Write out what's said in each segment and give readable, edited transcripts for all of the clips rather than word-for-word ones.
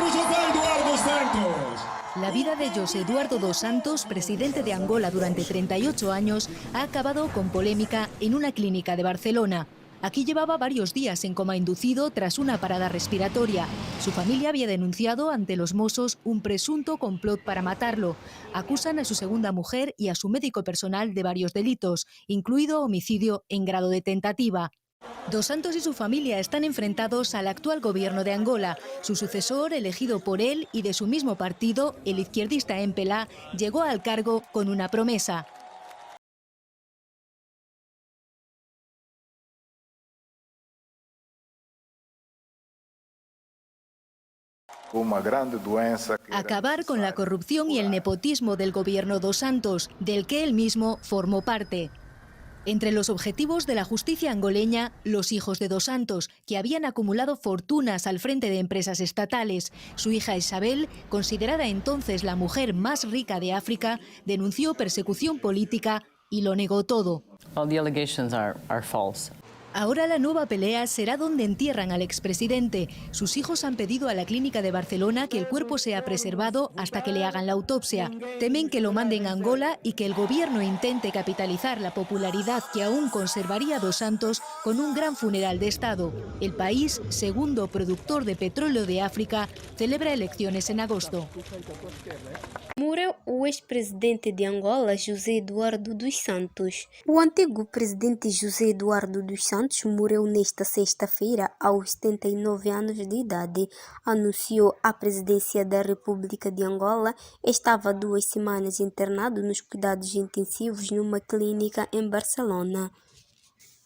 José Eduardo Santos. La vida de José Eduardo dos Santos, presidente de Angola durante 38 años, ha acabado con polémica en una clínica de Barcelona. Aquí llevaba varios días en coma inducido tras una parada respiratoria. Su familia había denunciado ante los Mossos un presunto complot para matarlo. Acusan a su segunda mujer y a su médico personal de varios delitos, incluido homicidio en grado de tentativa. Dos Santos y su familia están enfrentados al actual gobierno de Angola. Su sucesor, elegido por él y de su mismo partido, el izquierdista MPLA, llegó al cargo con una promesa. Acabar con la corrupción y el nepotismo del gobierno dos Santos, del que él mismo formó parte. Entre los objetivos de la justicia angoleña, los hijos de dos Santos, que habían acumulado fortunas al frente de empresas estatales. Su hija Isabel, considerada entonces la mujer más rica de África, denunció persecución política y lo negó todo. All the allegations are false. Ahora la nueva pelea será donde entierran al expresidente. Sus hijos han pedido a la clínica de Barcelona que el cuerpo sea preservado hasta que le hagan la autopsia. Temen que lo manden a Angola y que el gobierno intente capitalizar la popularidad que aún conservaría dos Santos con un gran funeral de Estado. El país, segundo productor de petróleo de África, celebra elecciones en agosto. Morreu o ex-presidente de Angola, José Eduardo dos Santos. O antigo presidente José Eduardo dos Santos morreu nesta sexta-feira aos 79 anos de idade. Anunciou a presidência da República de Angola. Estava 2 semanas internado nos cuidados intensivos numa clínica em Barcelona.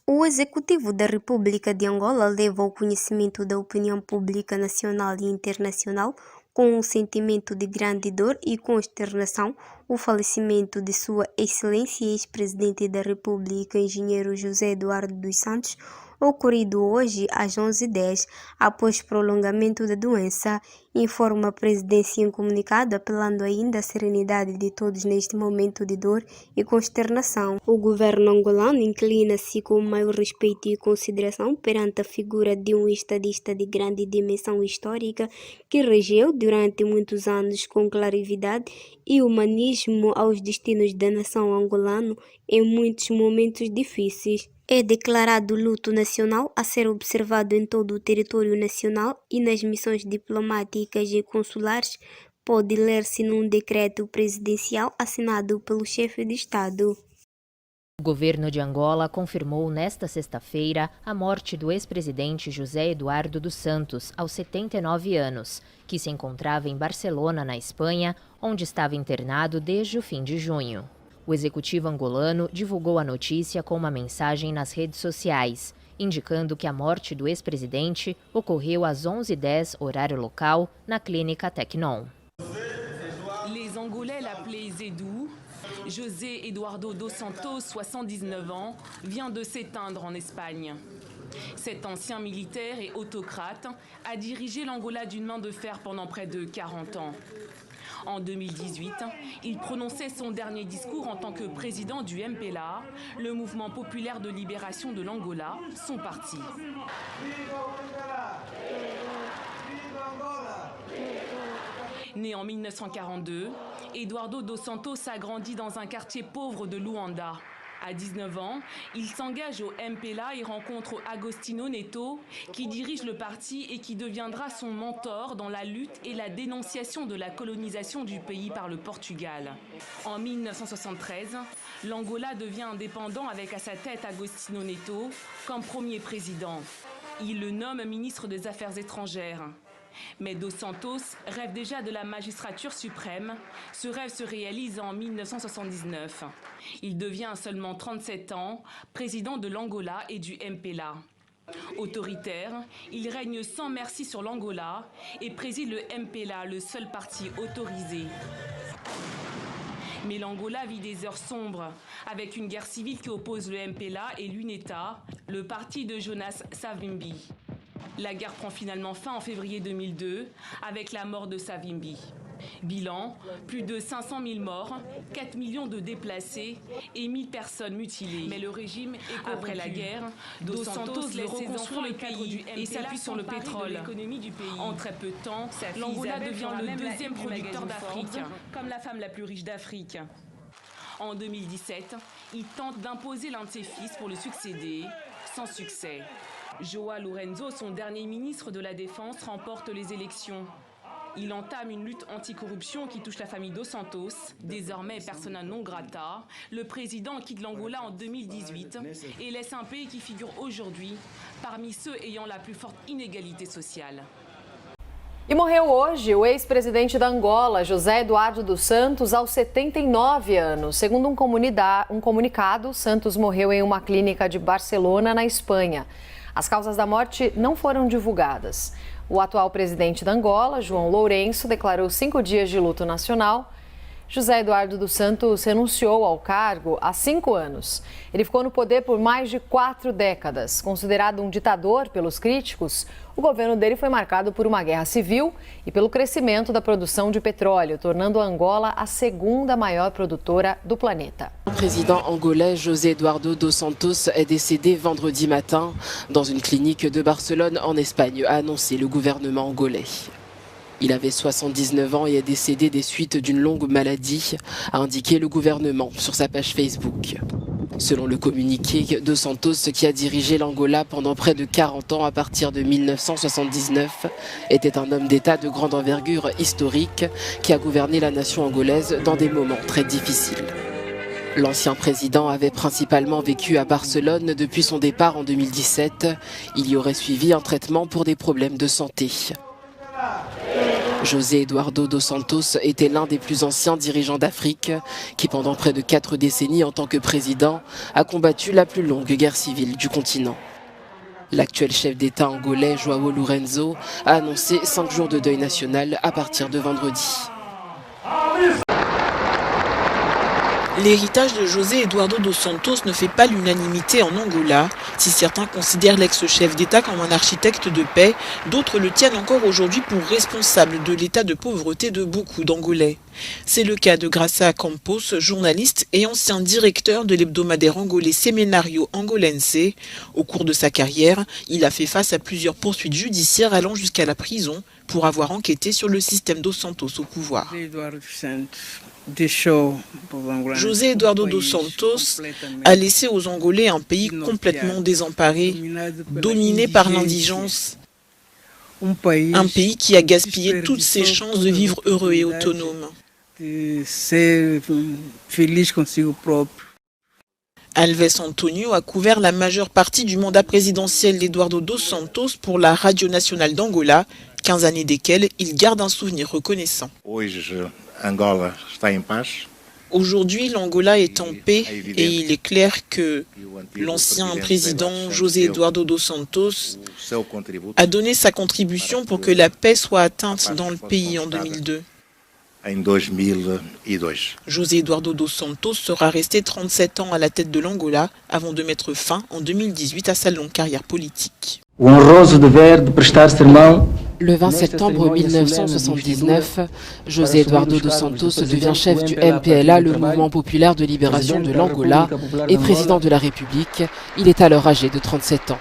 O executivo da República de Angola leva ao conhecimento da opinião pública nacional e internacional, com um sentimento de grande dor e consternação, o falecimento de Sua Excelência ex-presidente da República, engenheiro José Eduardo dos Santos, ocorrido hoje às 11h10, após prolongamento da doença, informa a presidência em comunicado, apelando ainda à serenidade de todos neste momento de dor e consternação. O governo angolano inclina-se com o maior respeito e consideração perante a figura de um estadista de grande dimensão histórica que regeu durante muitos anos com clarividade e humanismo aos destinos da nação angolana em muitos momentos difíceis. É declarado luto nacional a ser observado em todo o território nacional e nas missões diplomáticas e consulares. Pode ler-se num decreto presidencial assinado pelo chefe de Estado. O governo de Angola confirmou nesta sexta-feira a morte do ex-presidente José Eduardo dos Santos, aos 79 anos, que se encontrava em Barcelona, na Espanha, onde estava internado desde o fim de junho. O executivo angolano divulgou a notícia com uma mensagem nas redes sociais, indicando que a morte do ex-presidente ocorreu às 11h10, horário local, na clínica Tecnon. Les Angolais l'appelaient Zedou. José Eduardo dos Santos, 79 ans, vient de s'éteindre en Espagne. Cet ancien militaire et autocrate a dirigé l'Angola d'une main de fer pendant près de 40 ans. En 2018, il prononçait son dernier discours en tant que président du MPLA, le mouvement populaire de libération de l'Angola, son parti. Né en 1942, Eduardo dos Santos a grandi dans un quartier pauvre de Luanda. À 19 ans, il s'engage au MPLA et rencontre Agostinho Neto, qui dirige le parti et qui deviendra son mentor dans la lutte et la dénonciation de la colonisation du pays par le Portugal. En 1973, l'Angola devient indépendant avec à sa tête Agostinho Neto comme premier président. Il le nomme ministre des Affaires étrangères. Mais Dos Santos rêve déjà de la magistrature suprême. Ce rêve se réalise en 1979. Il devient à seulement 37 ans président de l'Angola et du MPLA. Autoritaire, il règne sans merci sur l'Angola et préside le MPLA, le seul parti autorisé. Mais l'Angola vit des heures sombres, avec une guerre civile qui oppose le MPLA et l'UNETA, le parti de Jonas Savimbi. La guerre prend finalement fin en février 2002 avec la mort de Savimbi. Bilan, plus de 500 000 morts, 4 millions de déplacés et 1000 personnes mutilées. Mais le régime est corrompu. Après la guerre, Dos Santos laisse reconstruire le pays et s'appuie sur le pétrole. L'économie du pays. En très peu de temps, l'Angola devient le deuxième producteur d'Afrique, comme la femme la plus riche d'Afrique. En 2017, il tente d'imposer l'un de ses fils pour le succéder, sans succès. João Lourenço, son dernier ministre de la Défense, remporte les élections. Il entame une lutte anticorruption qui touche la famille Dos Santos, désormais persona non grata. Le président quitte l'Angola en 2018 et laisse un pays qui figure aujourd'hui parmi ceux ayant la plus forte inégalité sociale. E morreu hoje o ex-presidente da Angola, José Eduardo dos Santos, aos 79 anos. Segundo um comunicado, Santos morreu em uma clínica de Barcelona, na Espanha. As causas da morte não foram divulgadas. O atual presidente da Angola, João Lourenço, declarou 5 dias de luto nacional. José Eduardo dos Santos renunciou ao cargo há 5 anos. Ele ficou no poder por mais de 4 décadas. Considerado um ditador pelos críticos, o governo dele foi marcado por uma guerra civil e pelo crescimento da produção de petróleo, tornando a Angola a segunda maior produtora do planeta. Le président angolais José Eduardo dos Santos est décédé vendredi matin dans une clinique de Barcelone en Espagne, a annoncé le gouvernement angolais. Il avait 79 ans et est décédé des suites d'une longue maladie, a indiqué le gouvernement sur sa page Facebook. Selon le communiqué, Dos Santos, qui a dirigé l'Angola pendant près de 40 ans à partir de 1979, était un homme d'État de grande envergure historique qui a gouverné la nation angolaise dans des moments très difficiles. L'ancien président avait principalement vécu à Barcelone depuis son départ en 2017. Il y aurait suivi un traitement pour des problèmes de santé. José Eduardo dos Santos était l'un des plus anciens dirigeants d'Afrique qui, pendant près de 4 décennies en tant que président, a combattu la plus longue guerre civile du continent. L'actuel chef d'État angolais, João Lourenço, a annoncé 5 jours de deuil national à partir de vendredi. L'héritage de José Eduardo dos Santos ne fait pas l'unanimité en Angola. Si certains considèrent l'ex-chef d'État comme un architecte de paix, d'autres le tiennent encore aujourd'hui pour responsable de l'état de pauvreté de beaucoup d'Angolais. C'est le cas de Graça Campos, journaliste et ancien directeur de l'hebdomadaire angolais Semanário Angolense. Au cours de sa carrière, il a fait face à plusieurs poursuites judiciaires allant jusqu'à la prison pour avoir enquêté sur le système dos Santos au pouvoir. José Eduardo dos Santos a laissé aux Angolais un pays complètement désemparé, dominé par l'indigence, un pays qui a gaspillé toutes ses chances de vivre heureux et autonome. Alves Antonio a couvert la majeure partie du mandat présidentiel d'Eduardo dos Santos pour la Radio nationale d'Angola, 15 années desquelles il garde un souvenir reconnaissant. Aujourd'hui, l'Angola est en paix et il est clair que l'ancien président José Eduardo dos Santos a donné sa contribution pour que la paix soit atteinte dans le pays en 2002. José Eduardo dos Santos sera resté 37 ans à la tête de l'Angola avant de mettre fin en 2018 à sa longue carrière politique. Le 20 septembre 1979, José Eduardo dos Santos devient chef du MPLA, le Mouvement populaire de libération de l'Angola, et président de la République. Il est alors âgé de 37 ans.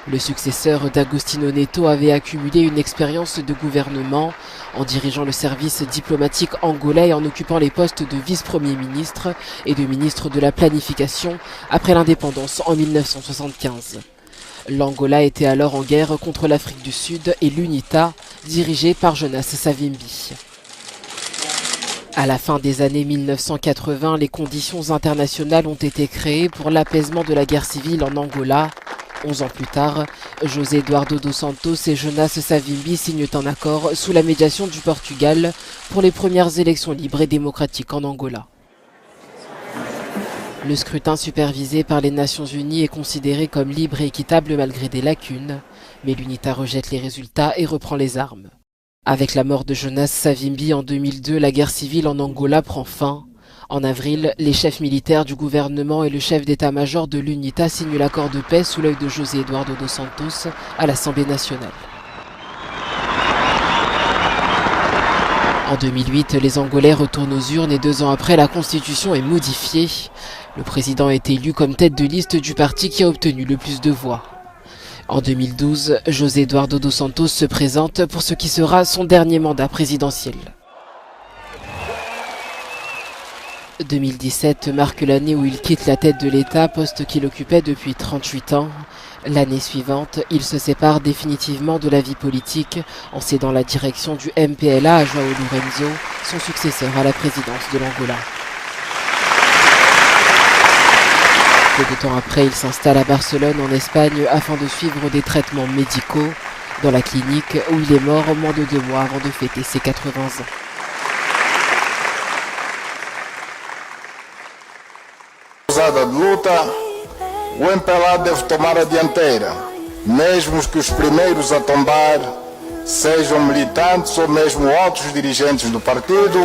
Le successeur d'Agostinho Neto avait accumulé une expérience de gouvernement en dirigeant le service diplomatique angolais et en occupant les postes de vice-premier ministre et de ministre de la planification après l'indépendance en 1975. L'Angola était alors en guerre contre l'Afrique du Sud et l'UNITA, dirigée par Jonas Savimbi. À la fin des années 1980, les conditions internationales ont été créées pour l'apaisement de la guerre civile en Angola. 11 ans plus tard, José Eduardo dos Santos et Jonas Savimbi signent un accord sous la médiation du Portugal pour les premières élections libres et démocratiques en Angola. Le scrutin supervisé par les Nations Unies est considéré comme libre et équitable malgré des lacunes, mais l'UNITA rejette les résultats et reprend les armes. Avec la mort de Jonas Savimbi en 2002, la guerre civile en Angola prend fin. En avril, les chefs militaires du gouvernement et le chef d'état-major de l'UNITA signent l'accord de paix sous l'œil de José Eduardo dos Santos à l'Assemblée nationale. En 2008, les Angolais retournent aux urnes et 2 ans après, la constitution est modifiée. Le président est élu comme tête de liste du parti qui a obtenu le plus de voix. En 2012, José Eduardo dos Santos se présente pour ce qui sera son dernier mandat présidentiel. 2017 marque l'année où il quitte la tête de l'État, poste qu'il occupait depuis 38 ans. L'année suivante, il se sépare définitivement de la vie politique en cédant la direction du MPLA à João Lourenço, son successeur à la présidence de l'Angola. Peu de temps après, il s'installe à Barcelone en Espagne afin de suivre des traitements médicaux dans la clinique où il est mort moins de 2 mois avant de fêter ses 80 ans. De luta, o MPLA deve tomar a dianteira, mesmo que os primeiros a tombar sejam militantes ou mesmo outros dirigentes do partido.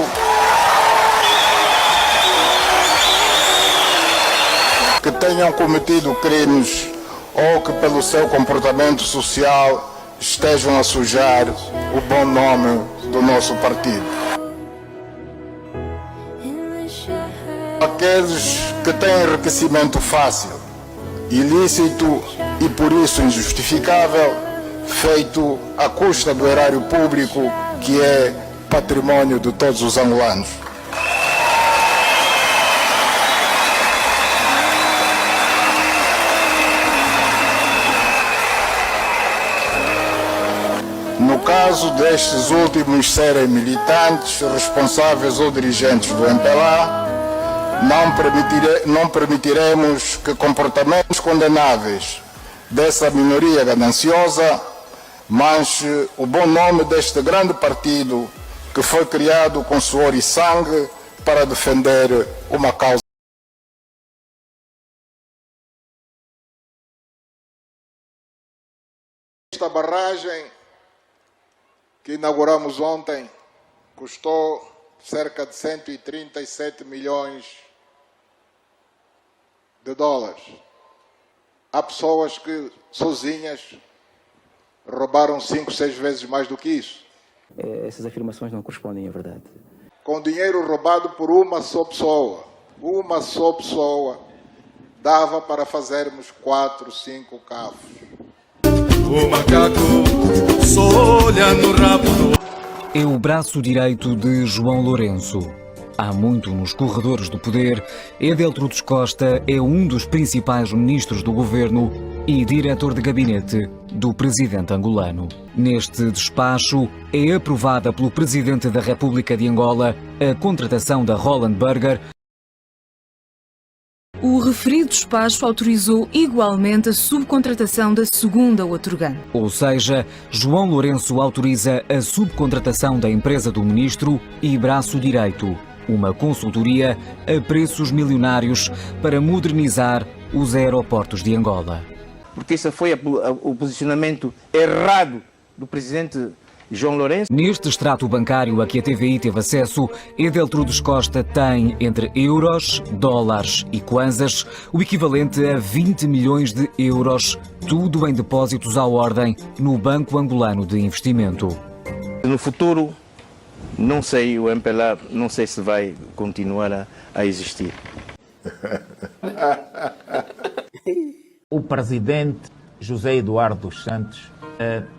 Que tenham cometido crimes ou que pelo seu comportamento social estejam a sujar o bom nome do nosso partido. Aqueles que têm enriquecimento fácil, ilícito e por isso injustificável, feito à custa do erário público, que é patrimônio de todos os angolanos. No caso destes últimos serem militantes, responsáveis ou dirigentes do MPLA, não permitiremos que comportamentos condenáveis dessa minoria gananciosa manche o bom nome deste grande partido que foi criado com suor e sangue para defender uma causa. Esta barragem que inauguramos ontem custou cerca de 137 milhões de dólares. Há pessoas que sozinhas roubaram 5, 6 vezes mais do que isso. Essas afirmações não correspondem à verdade. Com dinheiro roubado por uma só pessoa, dava para fazermos 4, 5 carros. O macaco só olha no rabo do... É o braço direito de João Lourenço. Há muito nos corredores do poder, Edeltrudes dos Costa é um dos principais ministros do governo e diretor de gabinete do presidente angolano. Neste despacho é aprovada pelo presidente da República de Angola a contratação da Roland Berger. O referido despacho autorizou igualmente a subcontratação da segunda outorgante. Ou seja, João Lourenço autoriza a subcontratação da empresa do ministro e braço direito, uma consultoria a preços milionários para modernizar os aeroportos de Angola. Porque esse foi o posicionamento errado do presidente João Lourenço. Neste extrato bancário a que a TVI teve acesso, Edeltrudes Costa tem entre euros, dólares e kwanzas o equivalente a 20 milhões de euros, tudo em depósitos à ordem no Banco Angolano de Investimento. No futuro, não sei, o MPLA não sei se vai continuar a existir. O presidente José Eduardo dos Santos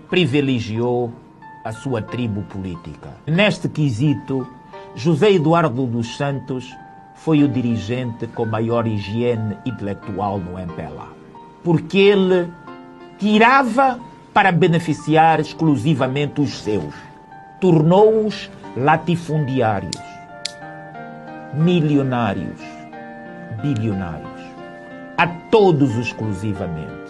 privilegiou a sua tribo política. Neste quesito, José Eduardo dos Santos foi o dirigente com maior higiene intelectual no MPLA, porque ele tirava para beneficiar exclusivamente os seus, tornou-os latifundiários, milionários, bilionários, a todos exclusivamente.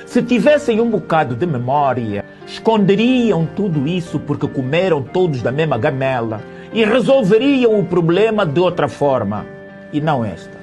Se tivessem um bocado de memória, esconderiam tudo isso porque comeram todos da mesma gamela e resolveriam o problema de outra forma, e não esta.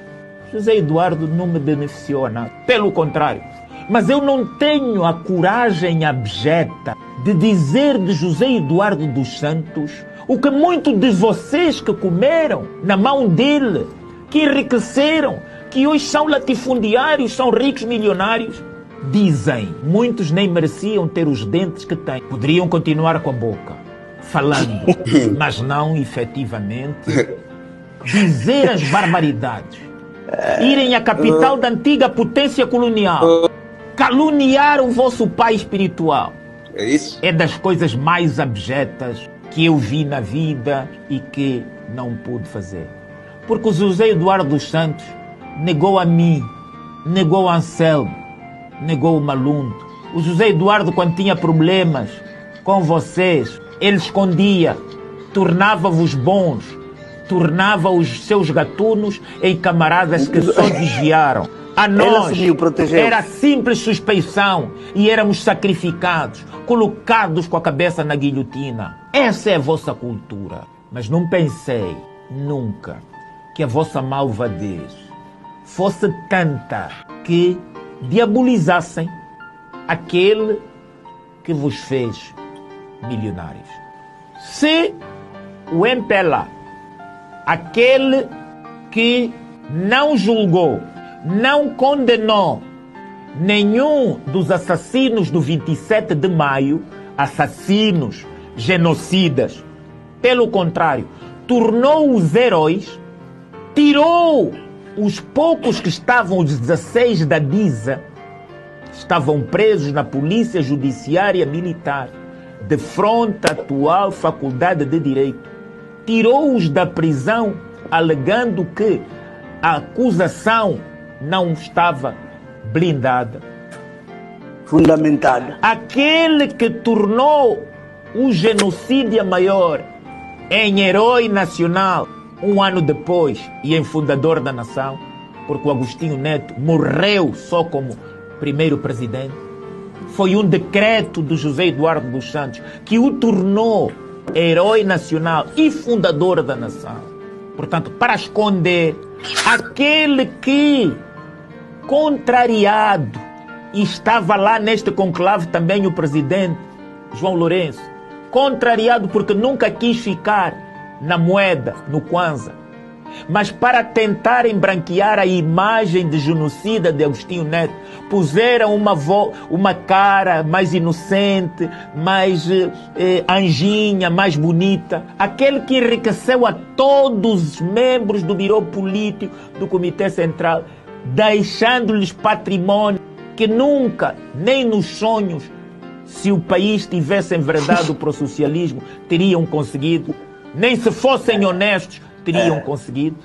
José Eduardo não me beneficiou nada, pelo contrário. Mas eu não tenho a coragem abjeta de dizer de José Eduardo dos Santos O que muitos de vocês que comeram na mão dele, que enriqueceram, que hoje são latifundiários, são ricos milionários, dizem, muitos nem mereciam ter os dentes que têm. Poderiam continuar com a boca, falando, mas não efetivamente dizer as barbaridades. Irem à capital da antiga potência colonial, caluniar o vosso pai espiritual. É isso? É das coisas mais abjetas que eu vi na vida e que não pude fazer. Porque o José Eduardo dos Santos negou a mim, negou a Anselmo, negou o Malundo. O José Eduardo, quando tinha problemas com vocês, ele escondia, tornava-vos bons, tornava os seus gatunos em camaradas que só desviaram. A nós era simples suspeição e éramos sacrificados, colocados com a cabeça na guilhotina. Essa é a vossa cultura. Mas não pensei nunca que a vossa malvadez fosse tanta que diabolizassem aquele que vos fez milionários. Se o MPLA, aquele que não julgou, não condenou nenhum dos assassinos do 27 de maio, assassinos, genocidas, pelo contrário, tornou-os heróis, tirou os poucos que estavam, os 16 da DISA, estavam presos na Polícia Judiciária Militar, de fronte à atual Faculdade de Direito, tirou-os da prisão, alegando que a acusação não estava blindada. Fundamentada. Aquele que tornou o genocídio maior em herói nacional, um ano depois, e em fundador da nação, porque o Agostinho Neto morreu só como primeiro presidente, foi um decreto do José Eduardo dos Santos que o tornou herói nacional e fundador da nação. Portanto, para esconder aquele que, contrariado, e estava lá neste conclave também o presidente João Lourenço, contrariado porque nunca quis ficar na moeda, no Kwanza, mas para tentar embranquear a imagem de genocida de Agostinho Neto, puseram uma cara mais inocente, mais anjinha, mais bonita. Aquele que enriqueceu a todos os membros do Biro Político do Comitê Central, deixando-lhes patrimônio que nunca, nem nos sonhos, se o país tivesse enveredado para o socialismo, teriam conseguido. Nem se fossem honestos, teriam conseguido.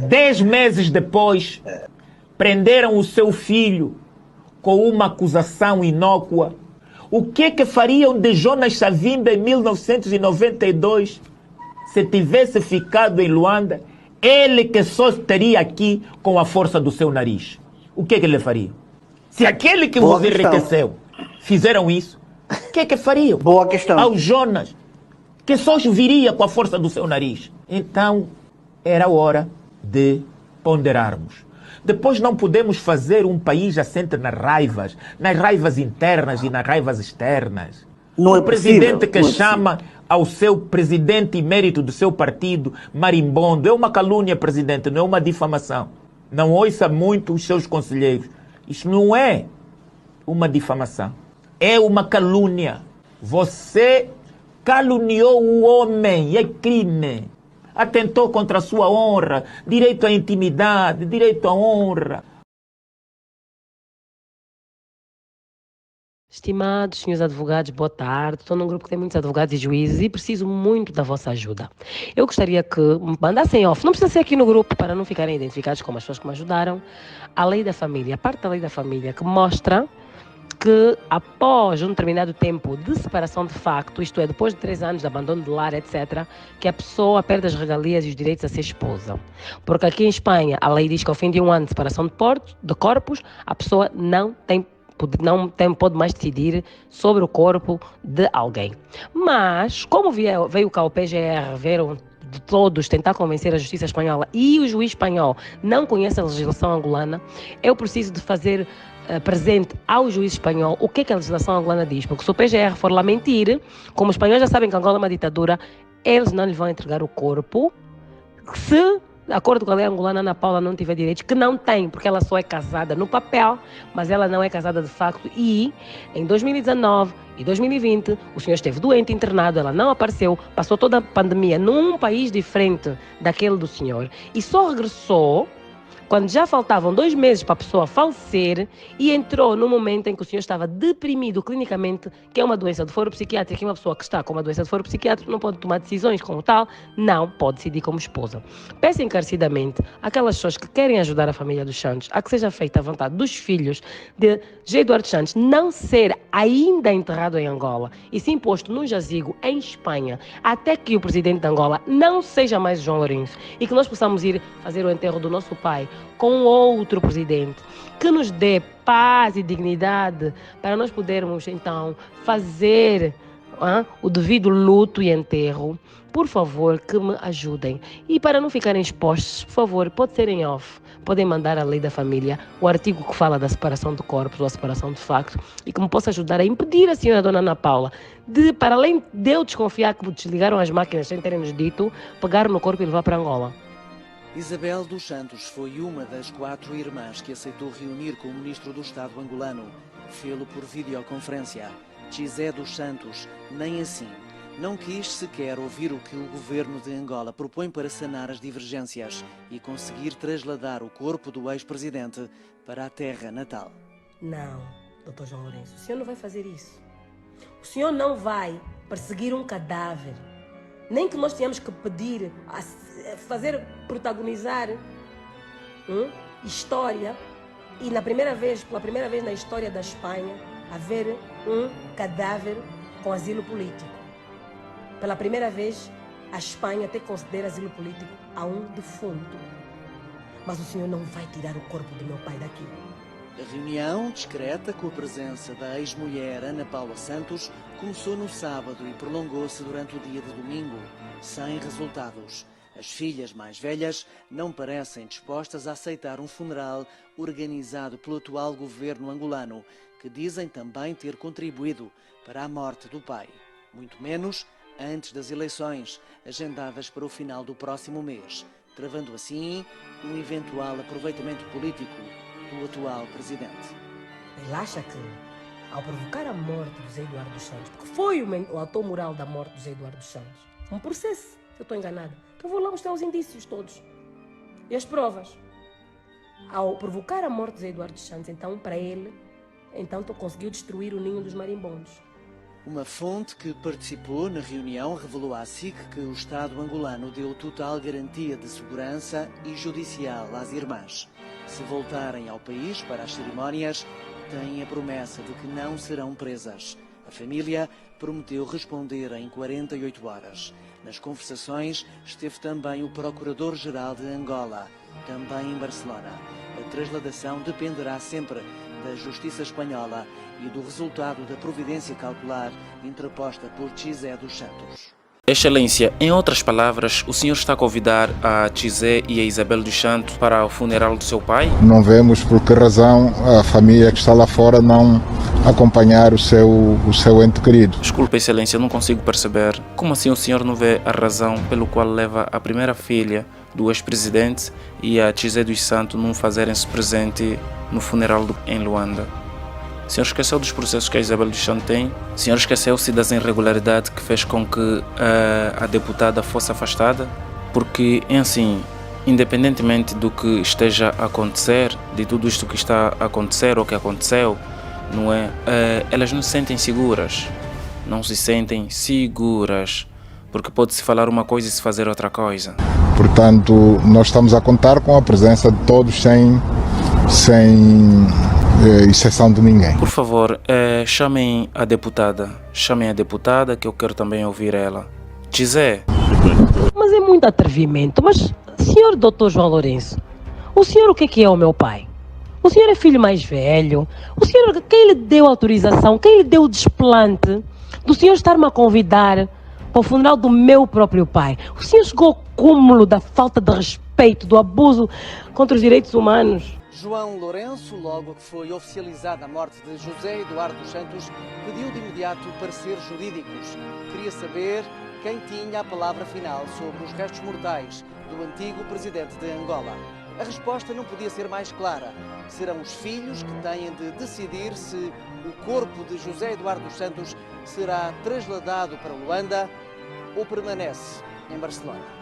10 meses depois, prenderam o seu filho com uma acusação inócua. O que fariam de Jonas Savimbi em 1992 se tivesse ficado em Luanda? Ele que só estaria aqui com a força do seu nariz. O que ele faria? Se aquele que vos enriqueceu fizeram isso, o que fariam? Boa questão. Ao Jonas, que só viria com a força do seu nariz. Então, era hora de ponderarmos. Depois não podemos fazer um país assente nas raivas internas e nas raivas externas. Não é o presidente possível, que chama ao seu presidente emérito do seu partido marimbondo é uma calúnia, presidente, não é uma difamação. Não ouça muito os seus conselheiros. Isso não é uma difamação. É uma calúnia. Você caluniou o homem, é crime. Atentou contra a sua honra, direito à intimidade, direito à honra. Estimados senhores advogados, boa tarde. Estou num grupo que tem muitos advogados e juízes e preciso muito da vossa ajuda. Eu gostaria que me mandassem off, não precisa ser aqui no grupo para não ficarem identificados como as pessoas que me ajudaram, a lei da família, a parte da lei da família que mostra que após um determinado tempo de separação de facto, isto é, depois de 3 anos de abandono de lar, etc., que a pessoa perde as regalias e os direitos a ser esposa. Porque aqui em Espanha a lei diz que ao fim de 1 ano de separação de corpos, a pessoa não pode mais decidir sobre o corpo de alguém. Mas, como veio cá o PGR, veio de todos tentar convencer a justiça espanhola e o juiz espanhol não conhece a legislação angolana, eu preciso de fazer presente ao juiz espanhol o que a legislação angolana diz, porque se o PGR for lá mentir, como os espanhóis já sabem que Angola é uma ditadura, eles não lhe vão entregar o corpo se, de acordo com a lei angolana, Ana Paula não tiver direitos, que não tem, porque ela só é casada no papel, mas ela não é casada de facto. E em 2019 e 2020, o senhor esteve doente, internado, ela não apareceu, passou toda a pandemia num país diferente daquele do senhor e só regressou quando já faltavam 2 meses para a pessoa falecer e entrou no momento em que o senhor estava deprimido clinicamente, que é uma doença de foro psiquiátrico, e uma pessoa que está com uma doença de foro psiquiátrico não pode tomar decisões como tal, não pode decidir como esposa. Peço encarecidamente àquelas pessoas que querem ajudar a família dos Santos a que seja feita a vontade dos filhos de José Eduardo Santos não ser ainda enterrado em Angola e sim posto num jazigo em Espanha, até que o presidente de Angola não seja mais João Lourenço e que nós possamos ir fazer o enterro do nosso pai com outro presidente, que nos dê paz e dignidade para nós podermos, então, fazer o devido luto e enterro. Por favor, que me ajudem. E para não ficarem expostos, por favor, pode ser em off. Podem mandar à lei da família o artigo que fala da separação de corpos ou a separação de facto e que me possa ajudar a impedir a senhora Dona Ana Paula de, para além de eu desconfiar que desligaram as máquinas sem terem nos dito, pegar no corpo e levar para Angola. Isabel dos Santos foi uma das 4 irmãs que aceitou reunir com o ministro do Estado angolano. Fê-lo por videoconferência. José dos Santos, nem assim, não quis sequer ouvir o que o governo de Angola propõe para sanar as divergências e conseguir trasladar o corpo do ex-presidente para a terra natal. Não, Dr. João Lourenço, o senhor não vai fazer isso. O senhor não vai perseguir um cadáver. Nem que nós tenhamos que pedir, fazer protagonizar história e pela primeira vez na história da Espanha, haver um cadáver com asilo político. Pela primeira vez, a Espanha até considera asilo político a um defunto. Mas o senhor não vai tirar o corpo do meu pai daqui. A reunião, discreta, com a presença da ex-mulher Ana Paula Santos, começou no sábado e prolongou-se durante o dia de domingo, sem resultados. As filhas mais velhas não parecem dispostas a aceitar um funeral organizado pelo atual governo angolano, que dizem também ter contribuído para a morte do pai. Muito menos antes das eleições, agendadas para o final do próximo mês, travando assim um eventual aproveitamento político do atual presidente. Ele acha que, ao provocar a morte do José Eduardo dos Santos, porque foi o autor moral da morte do José Eduardo dos Santos, um processo, se eu estou enganada, então vou lá mostrar os indícios todos e as provas. Ao provocar a morte do José Eduardo dos Santos, então, para ele, então conseguiu destruir o ninho dos marimbondos. Uma fonte que participou na reunião revelou à SIC que o Estado angolano deu total garantia de segurança e judicial às irmãs. Se voltarem ao país para as cerimónias, têm a promessa de que não serão presas. A família prometeu responder em 48 horas. Nas conversações esteve também o Procurador-Geral de Angola, também em Barcelona. A trasladação dependerá sempre da Justiça Espanhola e do resultado da providência cautelar interposta por José dos Santos. Excelência, em outras palavras, o senhor está a convidar a José e a Isabel dos Santos para o funeral do seu pai? Não vemos por que razão a família que está lá fora não acompanhar o seu ente querido. Desculpa, Excelência, eu não consigo perceber. Como assim o senhor não vê a razão pelo qual leva a primeira filha do ex-presidente e a José dos Santos não fazerem-se presente no funeral em Luanda? O senhor esqueceu dos processos que a Isabel dos Santos tem? O senhor esqueceu-se das irregularidades que fez com que a deputada fosse afastada? Porque, assim, independentemente do que esteja a acontecer, de tudo isto que está a acontecer ou que aconteceu, não é? Elas não se sentem seguras. Não se sentem seguras. Porque pode-se falar uma coisa e se fazer outra coisa. Portanto, nós estamos a contar com a presença de todos sem exceção de ninguém. Por favor, chamem a deputada que eu quero também ouvir ela. José. Mas é muito atrevimento. Mas, senhor Dr. João Lourenço, o senhor o que é o meu pai? O senhor é filho mais velho? O senhor, quem lhe deu autorização, quem lhe deu o desplante do senhor estar-me a convidar para o funeral do meu próprio pai? O senhor chegou ao cúmulo da falta de respeito, do abuso contra os direitos humanos. João Lourenço, logo que foi oficializada a morte de José Eduardo dos Santos, pediu de imediato pareceres jurídicos. Queria saber quem tinha a palavra final sobre os restos mortais do antigo presidente de Angola. A resposta não podia ser mais clara. Serão os filhos que têm de decidir se o corpo de José Eduardo dos Santos será trasladado para Luanda ou permanece em Barcelona.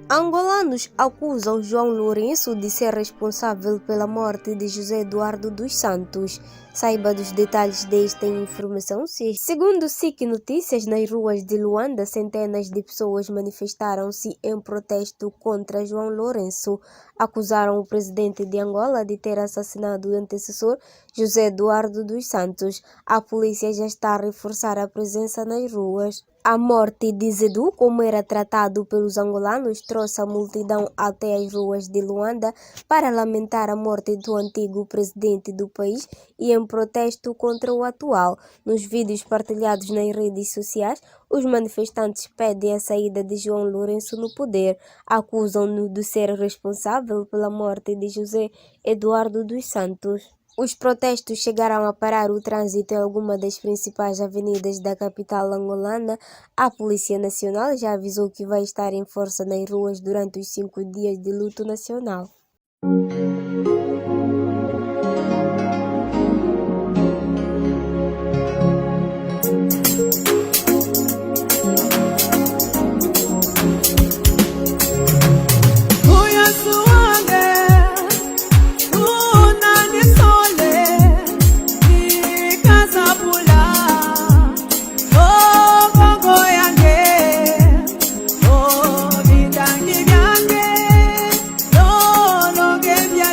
Angolanos acusam João Lourenço de ser responsável pela morte de José Eduardo dos Santos. Saiba dos detalhes desta informação. Segundo SIC Notícias, nas ruas de Luanda, centenas de pessoas manifestaram-se em protesto contra João Lourenço. Acusaram o presidente de Angola de ter assassinado o antecessor José Eduardo dos Santos. A polícia já está a reforçar a presença nas ruas. A morte de Zedu, como era tratado pelos angolanos, trouxe a multidão até as ruas de Luanda para lamentar a morte do antigo presidente do país e em protesto contra o atual. Nos vídeos partilhados nas redes sociais, os manifestantes pedem a saída de João Lourenço no poder. Acusam-no de ser responsável pela morte de José Eduardo dos Santos. Os protestos chegaram a parar o trânsito em algumas das principais avenidas da capital angolana. A Polícia Nacional já avisou que vai estar em força nas ruas durante os 5 dias de luto nacional. Lo que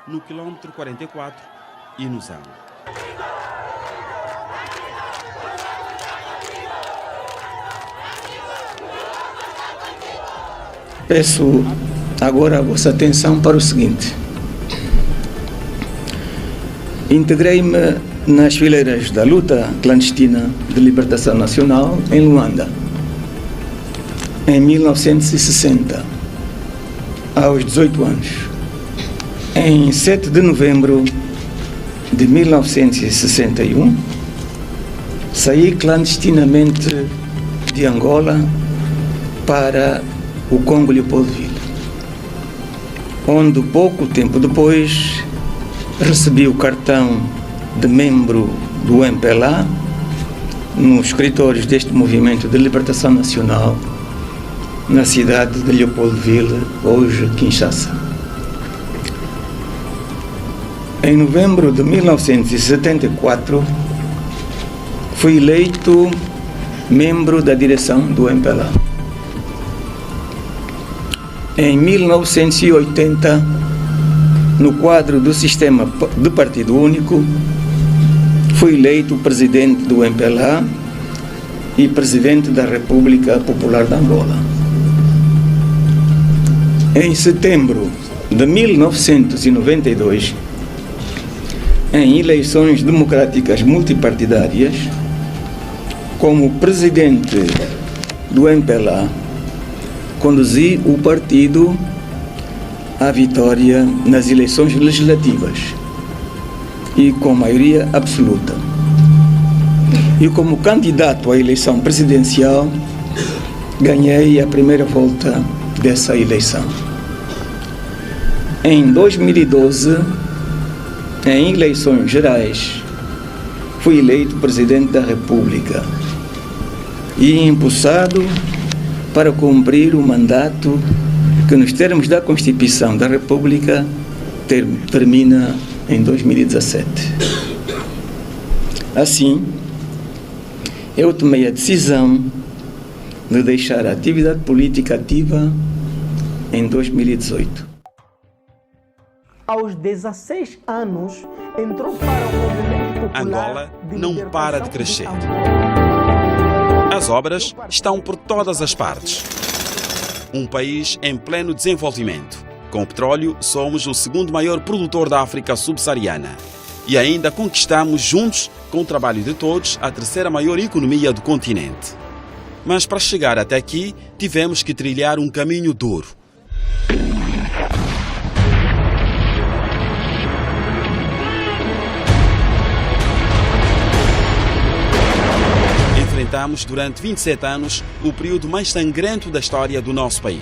no quilômetro 44 e no Zão. Peço agora a vossa atenção para o seguinte. Integrei-me nas fileiras da luta clandestina de libertação nacional em Luanda, em 1960, aos 18 anos. Em 7 de novembro de 1961, saí clandestinamente de Angola para o Congo-Leopoldville, onde pouco tempo depois recebi o cartão de membro do MPLA nos escritórios deste movimento de libertação nacional na cidade de Leopoldville, hoje Kinshasa. Em novembro de 1974, fui eleito membro da direção do MPLA. Em 1980, no quadro do sistema de partido único, fui eleito presidente do MPLA e presidente da República Popular de Angola. Em setembro de 1992, em eleições democráticas multipartidárias, como presidente do MPLA, conduzi o partido à vitória nas eleições legislativas e com maioria absoluta. E como candidato à eleição presidencial, ganhei a primeira volta dessa eleição. Em 2012, em eleições gerais, fui eleito presidente da República e impulsado para cumprir o mandato que, nos termos da Constituição da República, termina em 2017. Assim, eu tomei a decisão de deixar a atividade política ativa em 2018. Aos 16 anos, entrou para o movimento popular. Angola não para de crescer. As obras estão por todas as partes. Um país em pleno desenvolvimento. Com petróleo, somos o segundo maior produtor da África subsaariana. E ainda conquistamos juntos, com o trabalho de todos, a terceira maior economia do continente. Mas para chegar até aqui, tivemos que trilhar um caminho duro. Enfrentamos durante 27 anos o período mais sangrento da história do nosso país.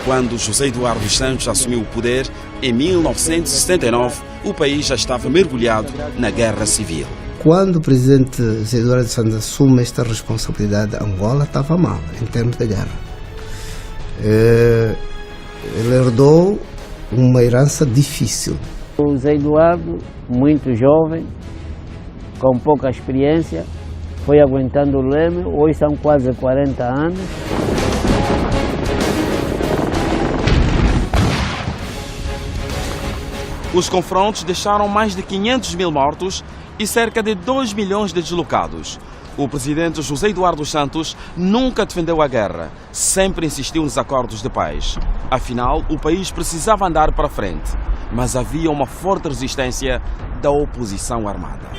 Quando José Eduardo dos Santos assumiu o poder, em 1979, o país já estava mergulhado na guerra civil. Quando o presidente José Eduardo dos Santos assume esta responsabilidade, Angola estava mal em termos de guerra. Ele herdou uma herança difícil. O José Eduardo, muito jovem, com pouca experiência, foi aguentando o leme. Hoje são quase 40 anos. Os confrontos deixaram mais de 500 mil mortos e cerca de 2 milhões de deslocados. O presidente José Eduardo dos Santos nunca defendeu a guerra, sempre insistiu nos acordos de paz. Afinal, o país precisava andar para frente, mas havia uma forte resistência da oposição armada.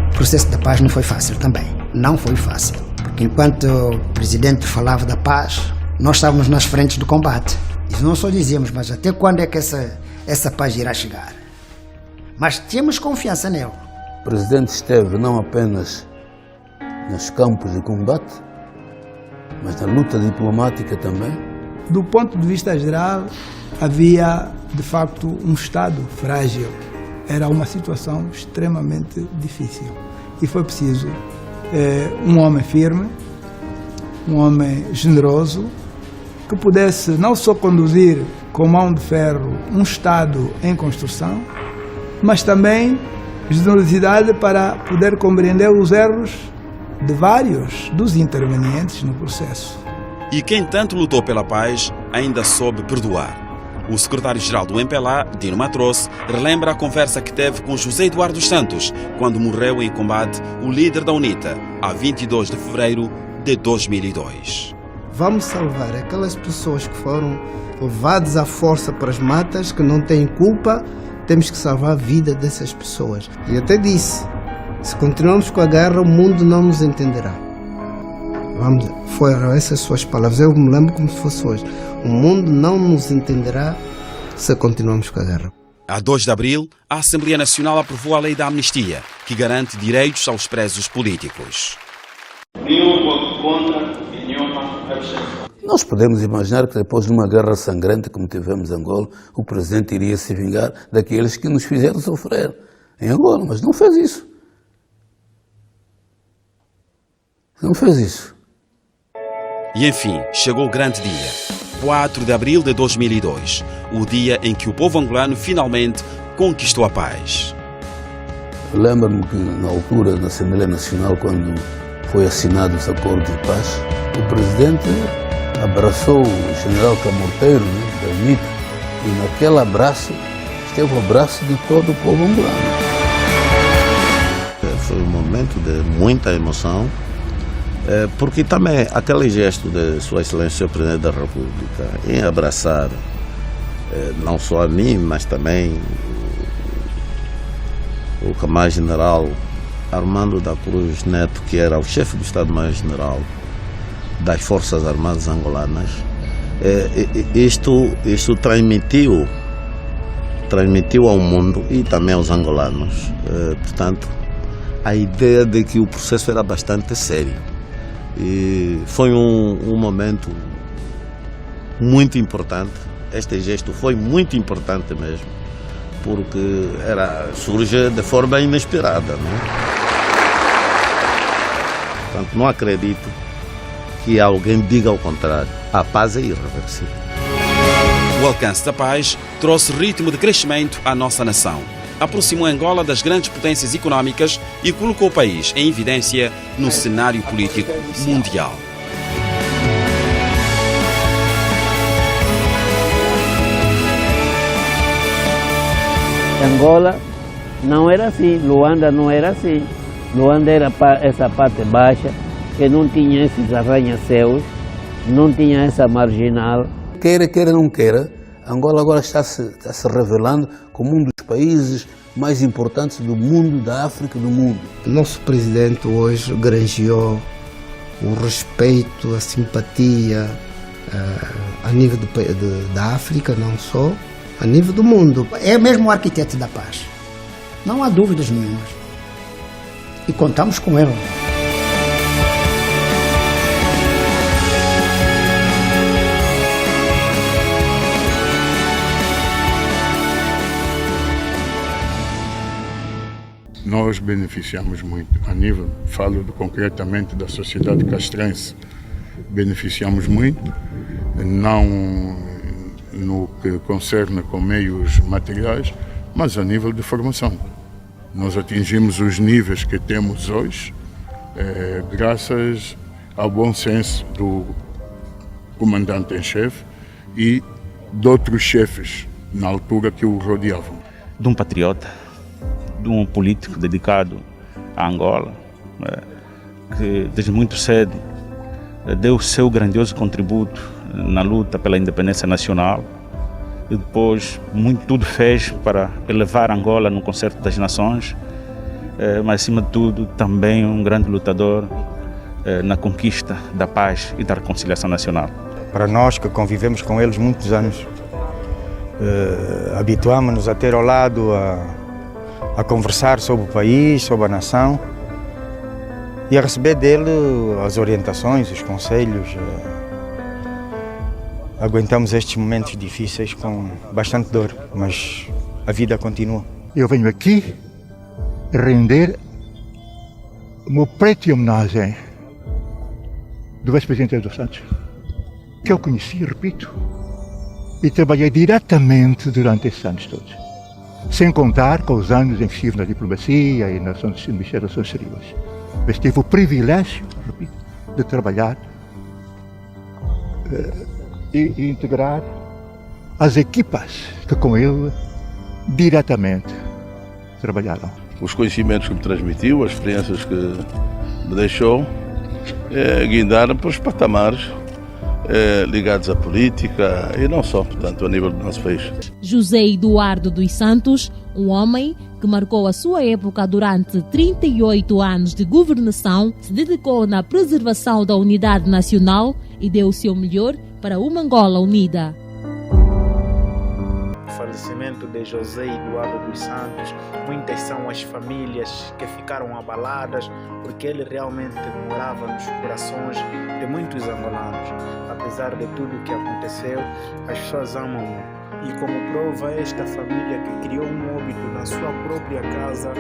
O processo da paz não foi fácil também, não foi fácil, porque enquanto o presidente falava da paz, nós estávamos nas frentes do combate. E não só dizíamos, mas até quando é que essa paz irá chegar? Mas tínhamos confiança nele. O presidente esteve não apenas nos campos de combate, mas na luta diplomática também. Do ponto de vista geral, havia de facto um Estado frágil. Era uma situação extremamente difícil. E foi preciso um homem firme, um homem generoso, que pudesse não só conduzir com mão de ferro um Estado em construção, mas também generosidade para poder compreender os erros de vários dos intervenientes no processo. e quem tanto lutou pela paz ainda soube perdoar. O secretário-geral do MPLA, Dino Matroce, relembra a conversa que teve com José Eduardo dos Santos quando morreu em combate o líder da UNITA, a 22 de fevereiro de 2002. Vamos salvar aquelas pessoas que foram levadas à força para as matas, que não têm culpa. Temos que salvar a vida dessas pessoas. E até disse, se continuarmos com a guerra, o mundo não nos entenderá. Foram essas suas palavras, eu me lembro como se fosse hoje. O mundo não nos entenderá se continuarmos com a guerra. A 2 de abril, a Assembleia Nacional aprovou a Lei da Amnistia, que garante direitos aos presos políticos. Nenhum voto contra e nenhuma abstenção. Nós podemos imaginar que depois de uma guerra sangrenta como tivemos em Angola, o presidente iria se vingar daqueles que nos fizeram sofrer em Angola, mas não fez isso. Não fez isso. E enfim, chegou o grande dia, 4 de abril de 2002, o dia em que o povo angolano finalmente conquistou a paz. Lembro-me que na altura, na Assembleia Nacional, quando foi assinado os acordos de paz, o presidente abraçou o general Camorteiro, da UNITA, e naquele abraço esteve o abraço de todo o povo angolano. Foi um momento de muita emoção, porque também aquele gesto de Sua Excelência o Presidente da República em abraçar não só a mim, mas também o Camar-General Armando da Cruz Neto, que era o chefe do Estado-Maior-General das Forças Armadas Angolanas, isto transmitiu ao mundo e também aos angolanos, portanto, a ideia de que o processo era bastante sério. E foi um momento muito importante. Este gesto foi muito importante mesmo, porque surge de forma inesperada, não é? Portanto, não acredito que alguém diga ao contrário. A paz é irreversível. O alcance da paz trouxe ritmo de crescimento à nossa nação, aproximou Angola das grandes potências econômicas e colocou o país em evidência no cenário político mundial. Angola não era assim, Luanda não era assim. Luanda era essa parte baixa, que não tinha esses arranha-céus, não tinha essa marginal. Queira não queira, Angola agora está se revelando como um dos países mais importantes do mundo, da África, do mundo. Nosso presidente hoje granjeou o respeito, a simpatia a nível da África, não só, a nível do mundo. É mesmo o arquiteto da paz, não há dúvidas nenhumas. E contamos com ele. Nós beneficiamos muito, a nível, falo concretamente da sociedade castrense, beneficiamos muito, não no que concerne com meios materiais, mas a nível de formação. Nós atingimos os níveis que temos hoje, graças ao bom senso do comandante em chefe e de outros chefes na altura que o rodeavam. De um patriota, de um político dedicado à Angola, que desde muito cedo deu o seu grandioso contributo na luta pela independência nacional e depois tudo fez para elevar Angola no concerto das nações, mas acima de tudo também um grande lutador na conquista da paz e da reconciliação nacional. Para nós que convivemos com eles muitos anos, habituámos-nos a ter ao lado a conversar sobre o país, sobre a nação e a receber dele as orientações, os conselhos. Aguentamos estes momentos difíceis com bastante dor, mas a vida continua. Eu venho aqui render uma prétia homenagem do ex-presidente dos Santos, que eu conheci, repito, e trabalhei diretamente durante esses anos todos. Sem contar com os anos em que estive na diplomacia e nas administrações exteriores. Mas tive o privilégio, repito, de trabalhar e integrar as equipas que com ele diretamente trabalharam. Os conhecimentos que me transmitiu, as experiências que me deixou, guindaram para os patamares ligados à política e não só, portanto, a nível do nosso país. José Eduardo dos Santos, um homem que marcou a sua época durante 38 anos de governação, se dedicou na preservação da unidade nacional e deu o seu melhor para uma Angola unida. O falecimento de José Eduardo dos Santos, muitas são as famílias que ficaram abaladas porque ele realmente morava nos corações de muitos angolanos. Apesar de tudo o que aconteceu, as pessoas amam-o. E como prova, esta família que criou um óbito na sua própria casa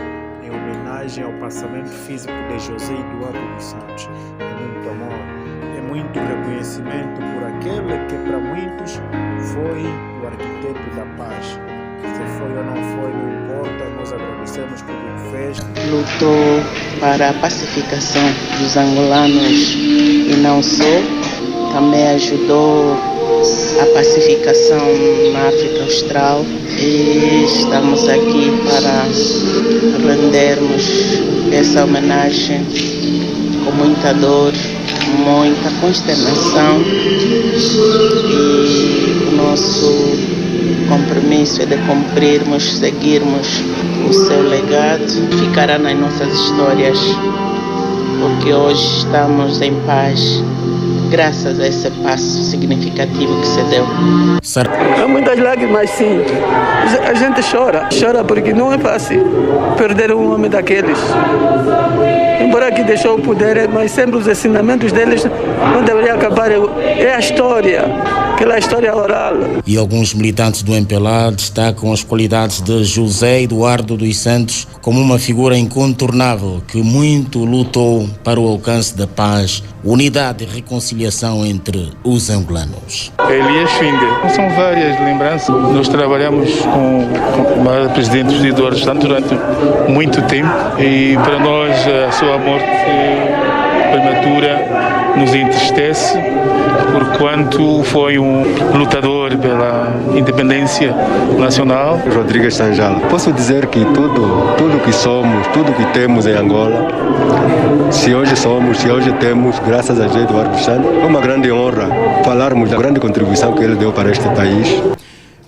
em homenagem ao passamento físico de José Eduardo dos Santos. É muito amor, é muito reconhecimento por aquele que para muitos foi o arquiteto da paz. Se foi ou não foi, não importa, nós agradecemos tudo o que fez. Lutou para a pacificação dos angolanos e não só, também ajudou a pacificação na África Austral e estamos aqui para rendermos essa homenagem com muita dor, muita consternação e o nosso compromisso é de cumprirmos, seguirmos o seu legado, ficará nas nossas histórias, porque hoje estamos em paz graças a esse passo significativo que se deu. Há muitas lágrimas, sim. A gente chora porque não é fácil perder um homem daqueles. Embora que deixou o poder, mas sempre os ensinamentos deles não deveriam acabar. É a história, aquela história oral. E alguns militantes do MPLA destacam as qualidades de José Eduardo dos Santos como uma figura incontornável que muito lutou para o alcance da paz, unidade e reconciliação entre os angolanos. Elias Finger. São várias lembranças. Nós trabalhamos com o presidente José Eduardo dos Santos durante muito tempo e para nós a sua morte prematura nos entristece, porquanto foi um lutador pela independência nacional. Rodrigues Sanjala. Posso dizer que tudo que somos, tudo que temos em Angola, se hoje somos, se hoje temos, graças a José Eduardo dos Santos, é uma grande honra falarmos da grande contribuição que ele deu para este país.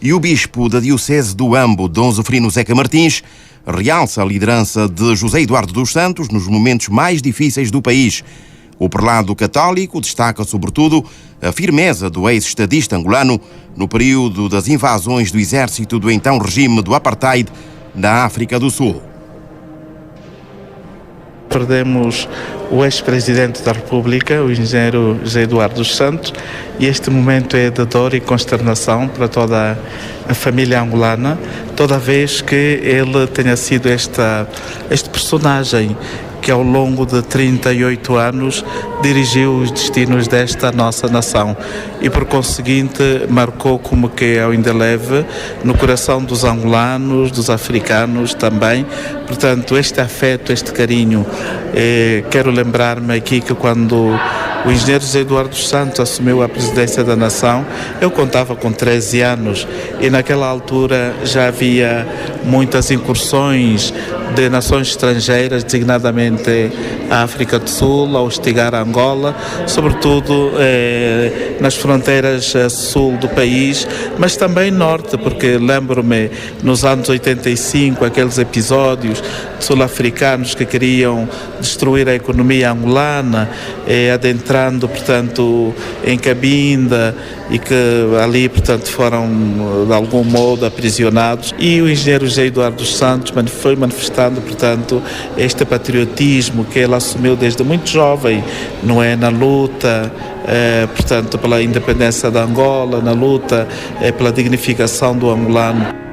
E o bispo da Diocese do Ambo, Dom Zefrino Zeca Martins, realça a liderança de José Eduardo dos Santos nos momentos mais difíceis do país. O prelado católico destaca, sobretudo, a firmeza do ex-estadista angolano no período das invasões do exército do então regime do Apartheid na África do Sul. Perdemos o ex-presidente da República, o engenheiro José Eduardo dos Santos, e este momento é de dor e consternação para toda a família angolana, toda vez que ele tenha sido este personagem que ao longo de 38 anos dirigiu os destinos desta nossa nação e por conseguinte marcou como que é o indeleve no coração dos angolanos, dos africanos também. Portanto, este afeto, este carinho, quero lembrar-me aqui que quando o engenheiro José Eduardo dos Santos assumiu a presidência da nação, eu contava com 13 anos e naquela altura já havia muitas incursões de nações estrangeiras, designadamente a África do Sul, a hostigar a Angola, sobretudo nas fronteiras sul do país, mas também norte, porque lembro-me nos anos 85, aqueles episódios sul-africanos que queriam destruir a economia angolana, adentrando, portanto, em Cabinda e que ali, portanto, foram de algum modo aprisionados. E o engenheiro José Eduardo dos Santos foi manifestando, portanto, este patriotismo que ele assumiu desde muito jovem, não é, na luta, portanto, pela independência da Angola, na luta pela dignificação do angolano.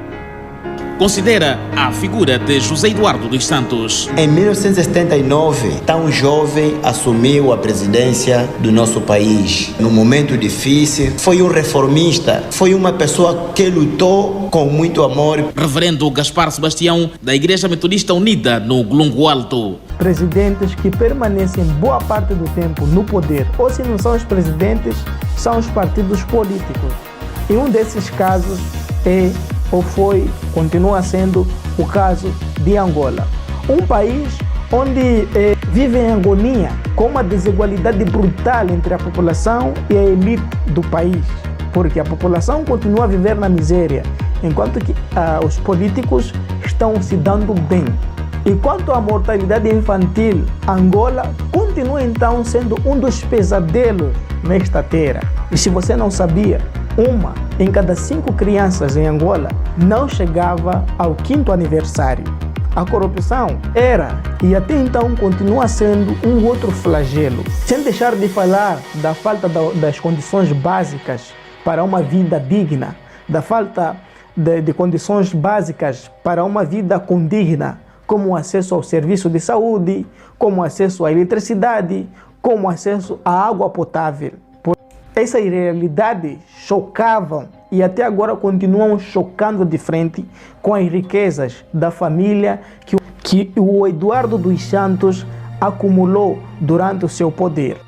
Considera a figura de José Eduardo dos Santos. Em 1979, tão jovem, assumiu a presidência do nosso país. Num momento difícil, foi um reformista, foi uma pessoa que lutou com muito amor. Reverendo Gaspar Sebastião, da Igreja Metodista Unida, no Glungo Alto. presidentes que permanecem boa parte do tempo no poder, ou se não são os presidentes, são os partidos políticos. E um desses casos é, ou foi, continua sendo o caso de Angola. Um país onde vive em agonia, com uma desigualdade brutal entre a população e a elite do país, porque a população continua a viver na miséria, enquanto que os políticos estão se dando bem. E quanto à mortalidade infantil, Angola continua então sendo um dos pesadelos nesta terra. E se você não sabia, 1 em cada 5 crianças em Angola não chegava ao 5º aniversário. A corrupção era e até então continua sendo um outro flagelo. Sem deixar de falar da falta das condições básicas para uma vida digna, da falta de condições básicas para uma vida condigna, como acesso ao serviço de saúde, como acesso à eletricidade, como acesso à água potável. Essas realidades chocavam e até agora continuam chocando de frente com as riquezas da família que o Eduardo dos Santos acumulou durante o seu poder.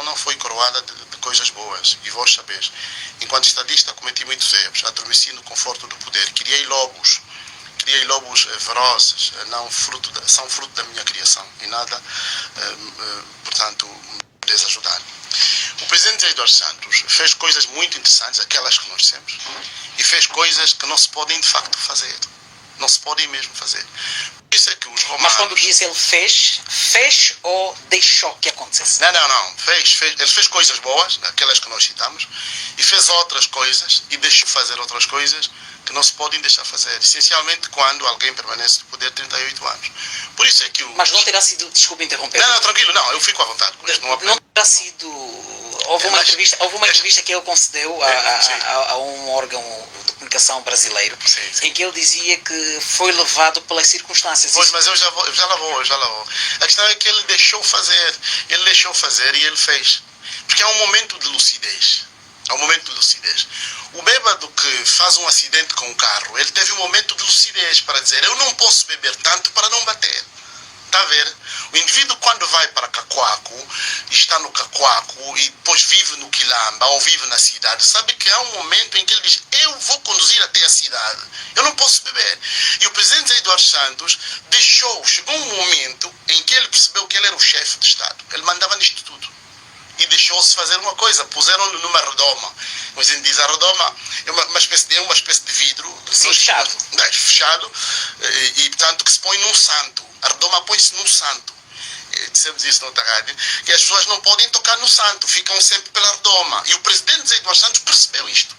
Não foi coroada de coisas boas, e vós sabeis, enquanto estadista cometi muitos erros, adormeci no conforto do poder, criei lobos ferozes, são fruto da minha criação e nada, portanto, me podes ajudar. O presidente Eduardo Santos fez coisas muito interessantes, aquelas que nós dissemos, e fez coisas que não se podem de facto fazer, não se podem mesmo fazer. Isso é que os romanos... Mas quando diz ele fez ou deixou que acontecesse? Não. Ele fez coisas boas, aquelas que nós citamos, e fez outras coisas, e deixou fazer outras coisas que não se podem deixar fazer. Essencialmente quando alguém permanece no poder 38 anos. Por isso é que Mas não terá sido... Desculpe interromper. Não, tranquilo, não, eu fico à vontade com isto. Não terá sido... Houve uma entrevista que ele concedeu a um órgão de comunicação brasileiro, em que ele dizia que foi levado pelas circunstâncias. Pois, mas eu já lá vou. A questão é que ele deixou fazer e ele fez. Porque há um momento de lucidez. O bêbado que faz um acidente com o carro, ele teve um momento de lucidez para dizer, eu não posso beber tanto para não bater. Está a ver? O indivíduo quando vai para Cacoaco, está no Cacoaco e depois vive no Quilamba ou vive na cidade, sabe que há um momento em que ele diz, eu vou conduzir até a cidade, eu não posso beber. E o presidente Eduardo Santos chegou um momento em que ele percebeu que ele era o chefe de Estado, ele mandava nisto tudo. E deixou-se fazer uma coisa, puseram-no numa redoma. Mas a gente diz, a redoma é uma espécie de vidro. Sim, fechado. Fechado, e portanto que se põe num santo. A redoma põe-se num santo. Dissemos isso na outra rádio, que as pessoas não podem tocar no santo, ficam sempre pela redoma. E o presidente Eduardo Santos percebeu isto.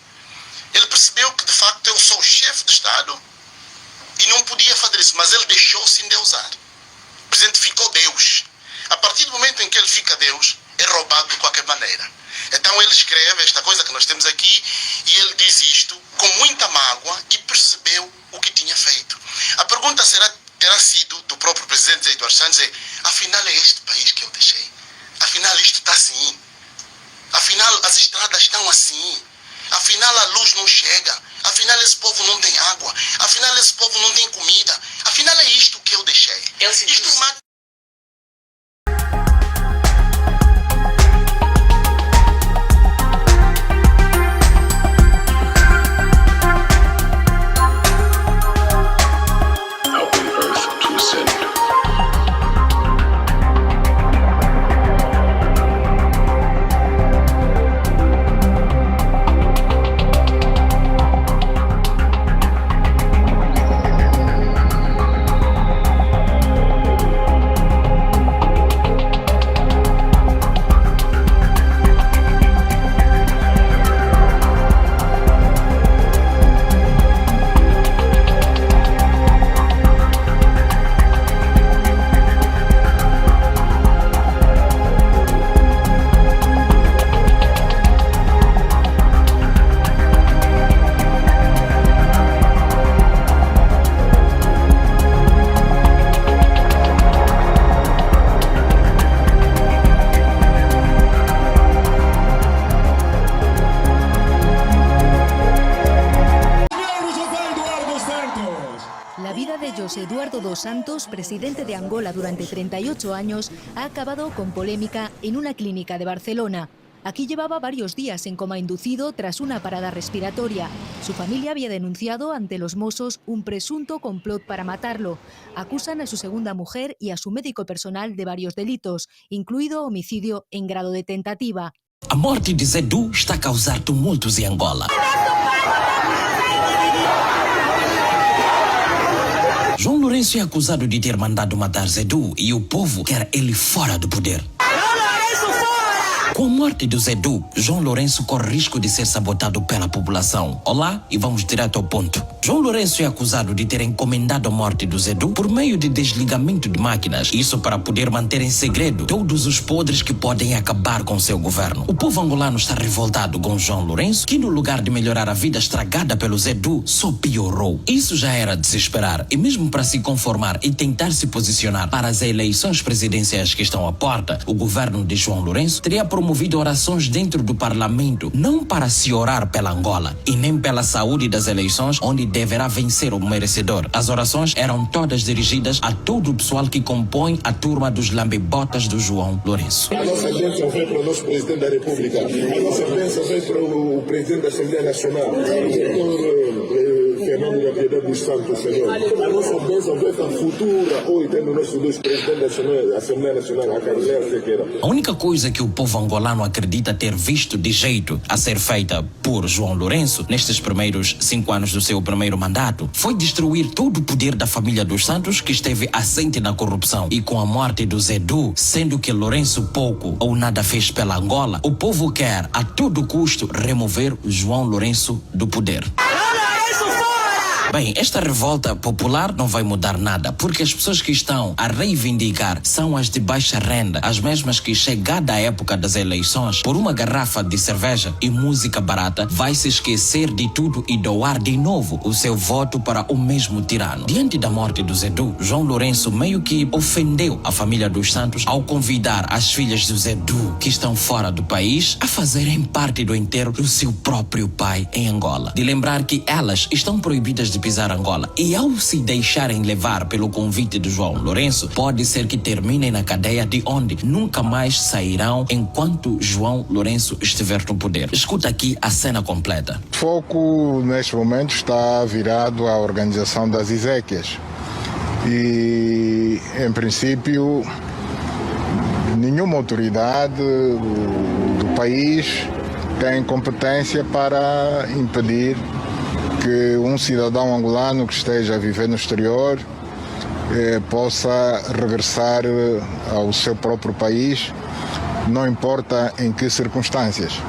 Ele percebeu que de facto eu sou o chefe de Estado e não podia fazer isso, mas ele deixou-se endeusar. O presidente ficou Deus. A partir do momento em que ele fica Deus, é roubado de qualquer maneira. Então ele escreve esta coisa que nós temos aqui e ele diz isto com muita mágoa e percebeu o que tinha feito. A pergunta terá sido do próprio presidente Eduardo Santos, afinal é este país que eu deixei? Afinal isto está assim? Afinal as estradas estão assim? Afinal a luz não chega? Afinal esse povo não tem água? Afinal esse povo não tem comida? Afinal é isto que eu deixei? Isto mata. José Eduardo dos Santos, presidente de Angola durante 38 años, ha acabado con polémica en una clínica de Barcelona. Aquí llevaba varios días en coma inducido tras una parada respiratoria. Su familia había denunciado ante los Mossos un presunto complot para matarlo. Acusan a su segunda mujer y a su médico personal de varios delitos, incluido homicidio en grado de tentativa. A morte de Zedu está a causar tumultos em Angola. João Lourenço é acusado de ter mandado matar Zedu e o povo quer ele fora do poder. Com a morte do Zedu, João Lourenço corre risco de ser sabotado pela população. Olá e vamos direto ao ponto. João Lourenço é acusado de ter encomendado a morte do Zedu por meio de desligamento de máquinas. Isso para poder manter em segredo todos os podres que podem acabar com seu governo. O povo angolano está revoltado com João Lourenço, que no lugar de melhorar a vida estragada pelo Zedu, só piorou. Isso já era de se esperar. E mesmo para se conformar e tentar se posicionar para as eleições presidenciais que estão à porta, o governo de João Lourenço teria promovido orações dentro do parlamento, não para se orar pela Angola e nem pela saúde das eleições, onde deverá vencer o merecedor. As orações eram todas dirigidas a todo o pessoal que compõe a turma dos lambebotas do João Lourenço. A nossa bênção vem para o nosso presidente da República, a nossa bênção vem para o presidente da Assembleia Nacional, o doutor Fernando da Piedade dos Santos, Senhor. A nossa bênção vem para a futura, hoje tendo nossos dois presidentes da Assembleia Nacional, a Carolina Sequeira. A única coisa que o povo angolano acredita ter visto de jeito a ser feita por João Lourenço nestes primeiros 5 anos do seu primeiro mandato foi destruir todo o poder da família dos Santos, que esteve assente na corrupção. E com a morte do Zedu, sendo que Lourenço pouco ou nada fez pela Angola, o povo quer a todo custo remover João Lourenço do poder. Bem, esta revolta popular não vai mudar nada, porque as pessoas que estão a reivindicar são as de baixa renda, as mesmas que, chegada a época das eleições, por uma garrafa de cerveja e música barata, vai se esquecer de tudo e doar de novo o seu voto para o mesmo tirano. Diante da morte do Zedu, João Lourenço meio que ofendeu a família dos Santos ao convidar as filhas do Zedu, que estão fora do país, a fazerem parte do enterro do seu próprio pai em Angola. De lembrar que elas estão proibidas de pisar Angola e, ao se deixarem levar pelo convite de João Lourenço, pode ser que terminem na cadeia, de onde nunca mais sairão enquanto João Lourenço estiver no poder. Escuta aqui a cena completa. O foco neste momento está virado à organização das exéquias e, em princípio, nenhuma autoridade do país tem competência para impedir que um cidadão angolano que esteja a viver no exterior possa regressar ao seu próprio país, não importa em que circunstâncias.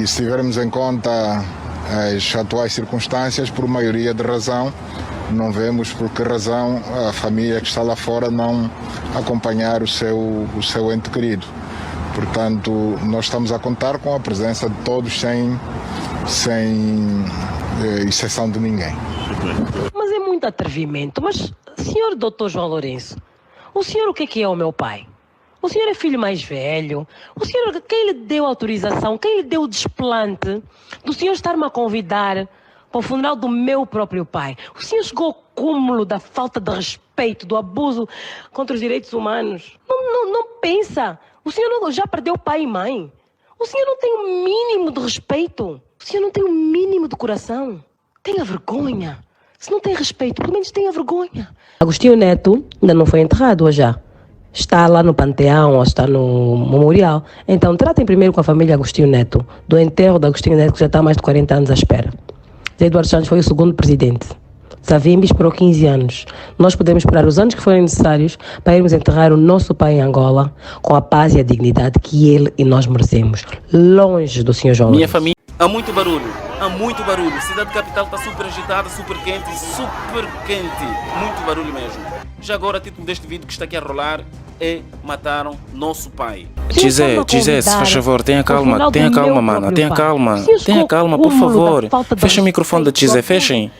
E se tivermos em conta as atuais circunstâncias, por maioria de razão, não vemos por que razão a família que está lá fora não acompanhar o seu ente querido. Portanto, nós estamos a contar com a presença de todos sem exceção de ninguém. Mas é muito atrevimento. Mas, senhor doutor João Lourenço, o senhor o que é o meu pai? O senhor é filho mais velho? O senhor, quem lhe deu autorização, quem lhe deu o desplante do senhor estar-me a convidar para o funeral do meu próprio pai? O senhor chegou ao cúmulo da falta de respeito, do abuso contra os direitos humanos. Não pensa. O senhor já perdeu pai e mãe. O senhor não tem o mínimo de respeito. O senhor não tem o mínimo de coração. Tenha vergonha. Se não tem respeito, pelo menos tenha vergonha. Agostinho Neto ainda não foi enterrado ou já? Está lá no Panteão ou está no Memorial. Então tratem primeiro com a família Agostinho Neto do enterro de Agostinho Neto, que já está há mais de 40 anos à espera. Zé Eduardo Santos foi o segundo presidente. Savimbi esperou 15 anos. Nós podemos esperar os anos que forem necessários para irmos enterrar o nosso pai em Angola com a paz e a dignidade que ele e nós merecemos, longe do Sr. João Lourenço. Família. Há muito barulho. Cidade capital está super agitada, super quente. Muito barulho mesmo. Já agora, título deste vídeo que está aqui a rolar é Mataram Nosso Pai. Gisé, se faz favor, tenha calma, mana, tenha calma, por favor. Fecha o microfone da Gisé, fechem.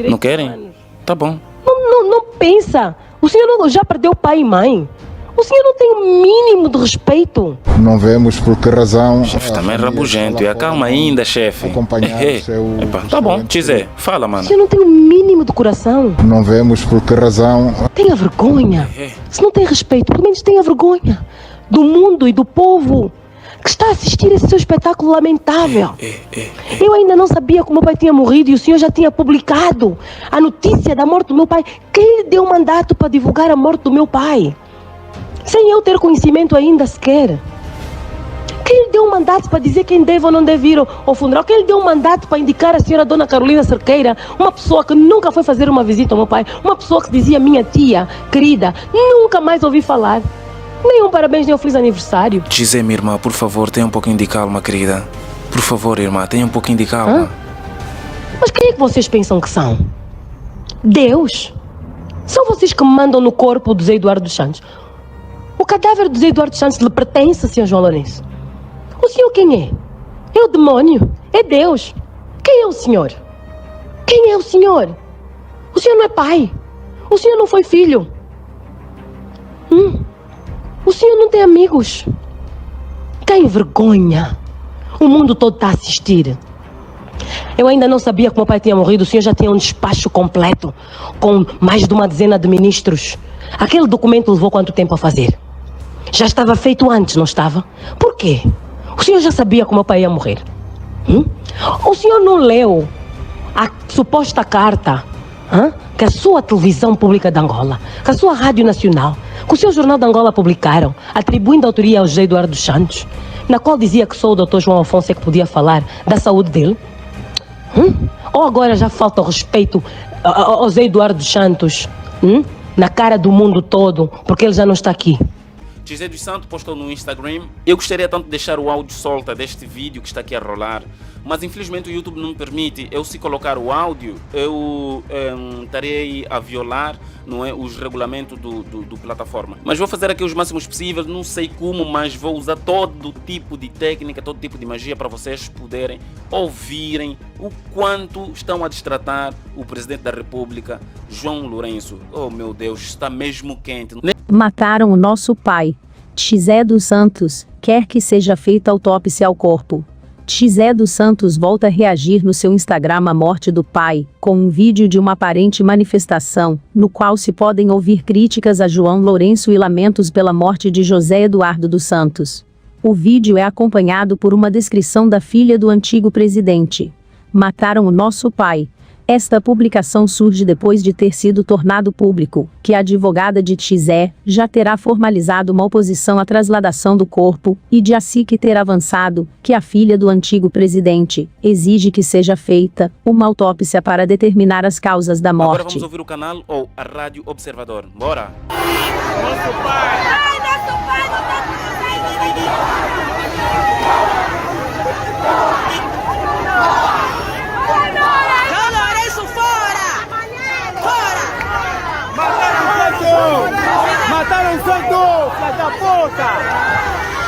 Não querem? Tá bom. Não pensa. O senhor já perdeu pai e mãe. O senhor não tem o mínimo de respeito? Não vemos por que razão... Chefe também é rabugento. E acalma ainda, chefe. Tá bom, Tizé, fala, mano. O senhor não tem o mínimo de coração? Não vemos por que razão... Tenha vergonha. Se não tem respeito, pelo menos tenha vergonha do mundo e do povo que está a assistir esse seu espetáculo lamentável. Eu ainda não sabia que o meu pai tinha morrido e o senhor já tinha publicado a notícia da morte do meu pai. Quem lhe deu mandato para divulgar a morte do meu pai? Sem eu ter conhecimento ainda sequer. Quem lhe deu um mandato para dizer quem deve ou não deve ir ao funeral? Quem lhe deu um mandato para indicar a senhora Dona Carolina Cerqueira, uma pessoa que nunca foi fazer uma visita ao meu pai, uma pessoa que dizia minha tia, querida, nunca mais ouvi falar. Nem um parabéns, nem um feliz aniversário. Tizé, minha irmã, por favor, tenha um pouquinho de calma, querida. Por favor, irmã, tenha um pouquinho de calma. Mas quem é que vocês pensam que são? Deus? São vocês que mandam no corpo do Zé Eduardo dos Santos. O cadáver do Zé Eduardo dos Santos lhe pertence, Sr. João Lourenço. O senhor quem é? É o demônio? É Deus? Quem é o senhor? Quem é o senhor? O senhor não é pai. O senhor não foi filho. O senhor não tem amigos. Tem vergonha. O mundo todo está a assistir. Eu ainda não sabia que meu pai tinha morrido. O senhor já tinha um despacho completo, com mais de uma dezena de ministros. Aquele documento levou quanto tempo a fazer? Já estava feito antes, não estava? Por quê? O senhor já sabia que o meu pai ia morrer? O senhor não leu a suposta carta que a sua televisão pública de Angola, que a sua rádio nacional, que o seu jornal de Angola publicaram, atribuindo a autoria ao José Eduardo dos Santos, na qual dizia que só o Dr. João Afonso é que podia falar da saúde dele? Ou agora já falta o respeito ao José Eduardo dos Santos, na cara do mundo todo, porque ele já não está aqui? José dos Santos postou no Instagram: eu gostaria tanto de deixar o áudio solta deste vídeo que está aqui a rolar, mas infelizmente o YouTube não me permite. Eu, se colocar o áudio, eu estarei a violar, não é, os regulamentos do plataforma. Mas vou fazer aqui os máximos possíveis, não sei como, mas vou usar todo tipo de técnica, todo tipo de magia para vocês poderem ouvirem o quanto estão a destratar o presidente da República, João Lourenço. Oh meu Deus, está mesmo quente. Mataram o nosso pai. Tizé dos Santos quer que seja feita autópsia ao corpo. Tizé dos Santos volta a reagir no seu Instagram à morte do pai, com um vídeo de uma aparente manifestação, no qual se podem ouvir críticas a João Lourenço e lamentos pela morte de José Eduardo dos Santos. O vídeo é acompanhado por uma descrição da filha do antigo presidente. Mataram o nosso pai. Esta publicação surge depois de ter sido tornado público que a advogada de Tizé já terá formalizado uma oposição à trasladação do corpo e de assim que ter avançado que a filha do antigo presidente exige que seja feita uma autópsia para determinar as causas da morte. Agora vamos ouvir o canal ou a Rádio Observador. Bora! Nosso pai! Ai, nosso pai, Mataram o Santo, filha da puta!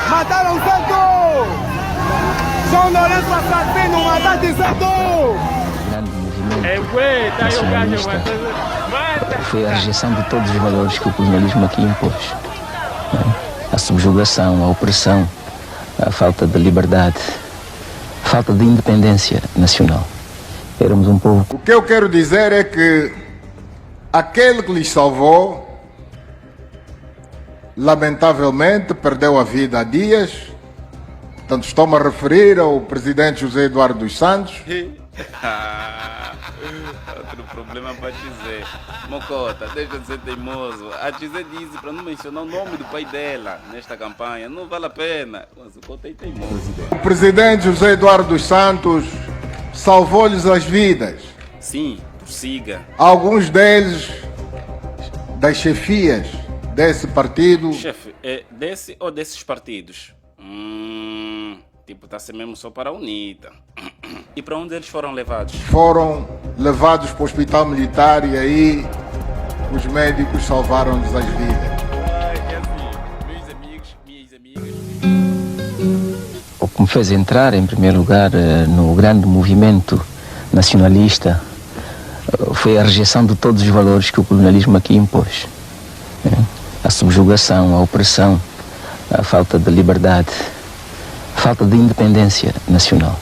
Mataram o Santo! João Lourenço assassino, mataram o Santo! Nacionalista foi a rejeição de todos os valores que o colonialismo aqui impôs. A subjugação, a opressão, a falta de liberdade, a falta de independência nacional. Éramos um povo... O que eu quero dizer é que aquele que lhes salvou, lamentavelmente, perdeu a vida há dias. Portanto, estou-me a referir ao presidente José Eduardo dos Santos. Outro problema para Tizé. Mocota, deixa de ser teimoso. A Tizé disse para não mencionar o nome do pai dela nesta campanha. Não vale a pena. Mas o Cota é teimoso. O presidente José Eduardo dos Santos salvou-lhes as vidas. Sim, prossiga. Alguns deles das chefias desse partido. Chefe, é desse ou desses partidos? Tipo, está a ser mesmo só para a UNITA. E para onde eles foram levados? Foram levados para o hospital militar e aí os médicos salvaram-lhes as vidas. Meus amigos, minhas amigas. O que me fez entrar, em primeiro lugar, no grande movimento nacionalista foi a rejeição de todos os valores que o colonialismo aqui impôs. a subjugação, a opressão, a falta de liberdade, a falta de independência nacional.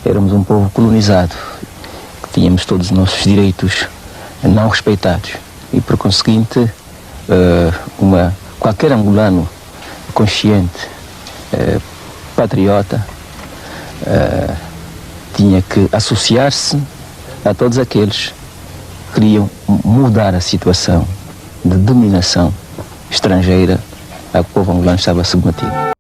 Éramos um povo colonizado, tínhamos todos os nossos direitos não respeitados e, por conseguinte, qualquer angolano consciente, patriota, tinha que associar-se a todos aqueles que queriam mudar a situação de dominação estrangeira a que o povo angolano estava submetido.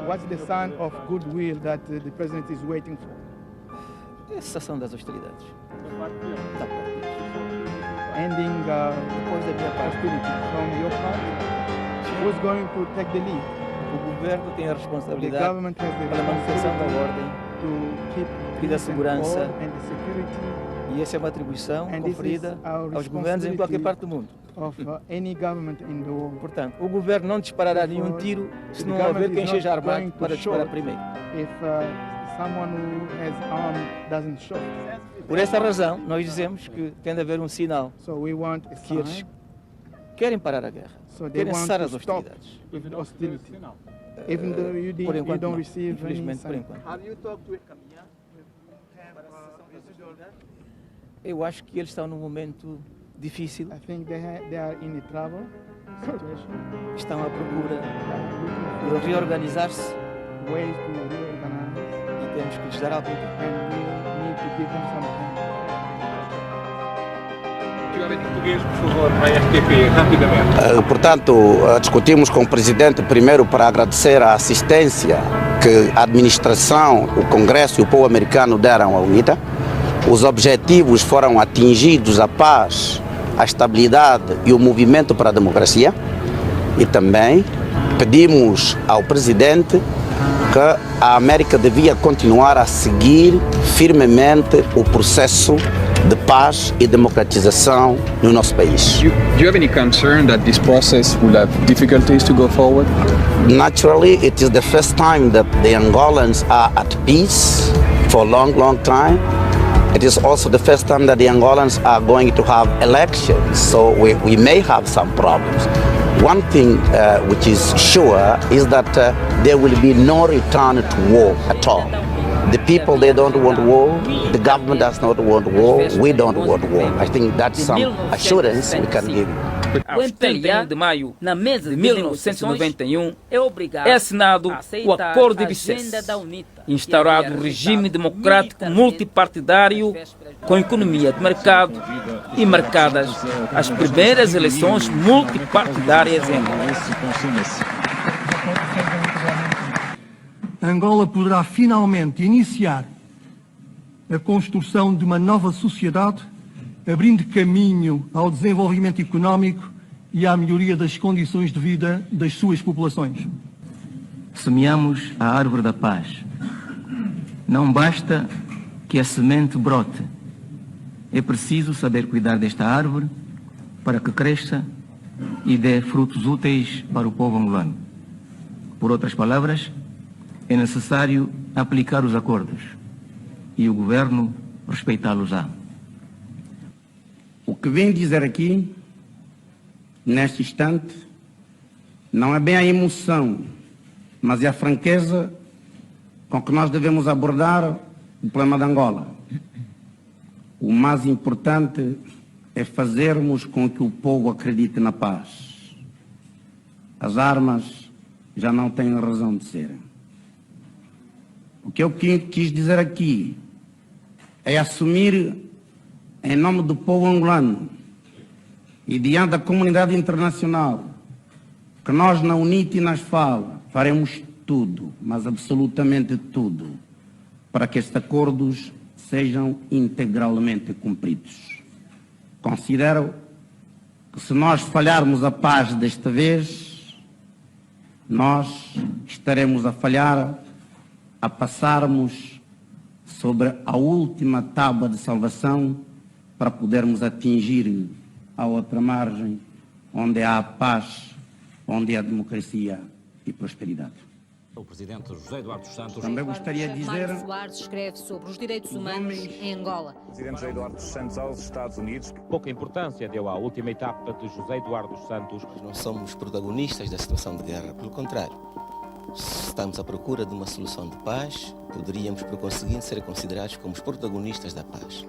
What's the sign of goodwill that the president is waiting for? É a cessação das hostilidades. Da parte deles. ending depois da minha parte, from your part, who's going to take the lead? O governo tem a The responsabilidade government has the pela manutenção da responsibility ordem to keep e da peace and segurança, order and the security e essa é uma atribuição And this conferida is our aos governos em qualquer parte do mundo. of any government in the world. Portanto, o governo não disparará nenhum tiro se não houver quem esteja armado para disparar primeiro. If someone who has armed doesn't shoot. Por essa razão, nós dizemos que tem de haver um sinal So we want a que eles sign. querem parar a guerra, So they querem want cessar to as stop hostilidades. with hostility. Even though you Por you enquanto, don't não. receive any Infelizmente, por sign. enquanto. Eu acho que eles estão num momento difícil. I think they are in a trouble situation. Estão à procura de reorganizar-se Ways to reorganize. e temos que lhes dar algum tempo. And we need to give them some time. Português, por favor, para a RTP, rapidamente. Portanto, discutimos com o Presidente primeiro para agradecer a assistência que a administração, o Congresso e o povo americano deram à UNITA. Os objetivos foram atingidos, a paz, a estabilidade e o movimento para a democracia. E também pedimos ao Presidente que a América devia continuar a seguir firmemente o processo de paz e democratização no nosso país. Do you have any concern that this process will have difficulties to go forward? Naturally, it is the first time that the Angolans are at peace for a long, long time. It is also the first time that the Angolans are going to have elections, so we may have some problems. One thing which is sure is that there will be no return to war at all. The people, they don't want war. The government does not want war. We don't want war. I think that's some assurance we can give. O MPLA, de maio na mesa de 1991, é assinado o Acordo de Vicence, instaurado o regime democrático multipartidário com economia de mercado e marcadas as primeiras eleições multipartidárias em Angola. Angola poderá finalmente iniciar a construção de uma nova sociedade, abrindo caminho ao desenvolvimento económico e à melhoria das condições de vida das suas populações. Semeamos a árvore da paz. Não basta que a semente brote. É preciso saber cuidar desta árvore para que cresça e dê frutos úteis para o povo angolano. Por outras palavras, é necessário aplicar os acordos e o governo respeitá-los-á. O que vim dizer aqui, neste instante, não é bem a emoção, mas é a franqueza com que nós devemos abordar o problema de Angola. O mais importante é fazermos com que o povo acredite na paz. As armas já não têm razão de ser. O que eu quis dizer aqui é assumir, em nome do povo angolano e diante da comunidade internacional, que nós na UNITA e nas FAO faremos tudo, mas absolutamente tudo, para que estes acordos sejam integralmente cumpridos. Considero que se nós falharmos a paz desta vez, nós estaremos a falhar a passarmos sobre a última tábua de salvação para podermos atingir a outra margem, onde há paz, onde há democracia e prosperidade. O presidente José Eduardo dos Santos também gostaria de dizer... Mário Soares escreve sobre os direitos humanos em Angola. O presidente José Eduardo dos Santos aos Estados Unidos. Pouca importância deu à última etapa de José Eduardo dos Santos. Não somos protagonistas da situação de guerra, pelo contrário. Se estamos à procura de uma solução de paz, poderíamos, por conseguinte, ser considerados como os protagonistas da paz.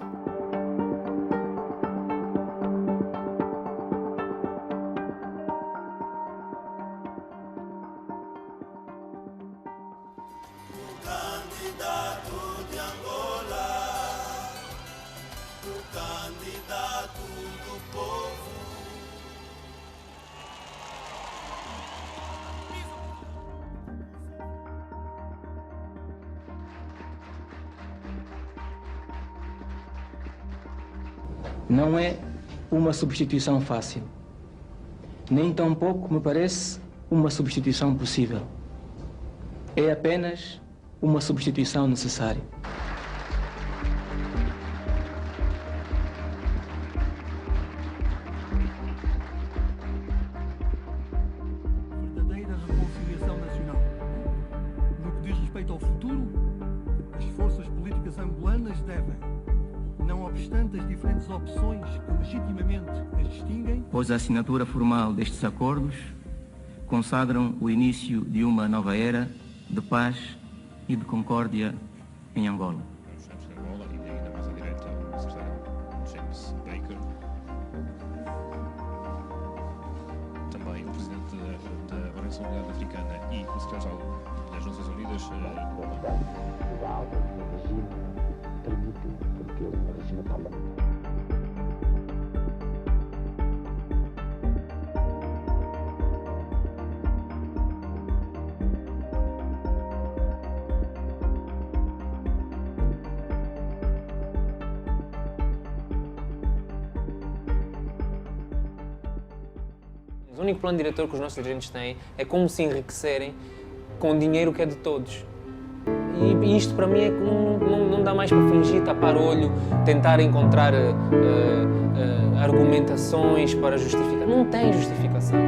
Não é uma substituição fácil. Nem tampouco me parece uma substituição possível. É apenas uma substituição necessária. Verdadeira reconciliação nacional. No que diz respeito ao futuro, as forças políticas angolanas devem, não obstante as diferentes opções que legitimamente as distinguem, Pois a assinatura formal destes acordos consagram o início de uma nova era de paz e de concórdia em Angola. Também o presidente da Organização Mundial Africana e o secretário-geral das Nações Unidas. O único plano diretor que os nossos dirigentes têm é como se enriquecerem com o dinheiro que é de todos. E isto para mim é que não dá mais para fingir, tapar olho, tentar encontrar argumentações para justificar. Não tem justificação.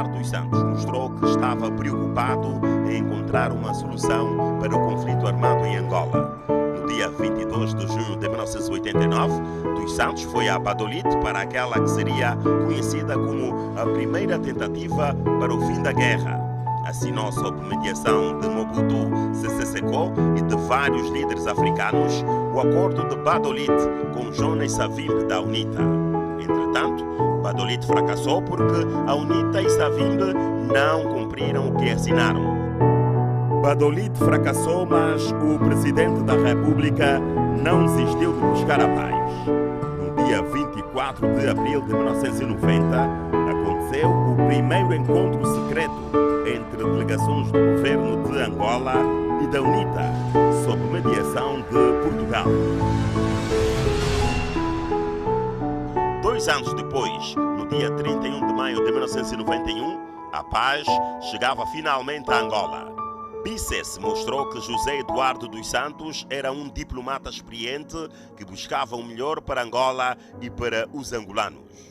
Dos Santos mostrou que estava preocupado em encontrar uma solução para o conflito armado em Angola. No dia 22 de junho de 1989, Dos Santos foi a Badolite para aquela que seria conhecida como a primeira tentativa para o fim da guerra. Assinou sob mediação de Mobutu Sese Seko e de vários líderes africanos o acordo de Badolite com Jonas Savimbi da UNITA. Entretanto, Badolite fracassou porque a UNITA e Savimbi não cumpriram o que assinaram. Badolite fracassou, mas o presidente da República não desistiu de buscar a paz. No dia 24 de abril de 1990, aconteceu o primeiro encontro secreto entre delegações do governo de Angola e da UNITA, sob mediação de Portugal. 2 anos depois, no dia 31 de maio de 1991, a paz chegava finalmente a Angola. Bicesse mostrou que José Eduardo dos Santos era um diplomata experiente que buscava o melhor para Angola e para os angolanos.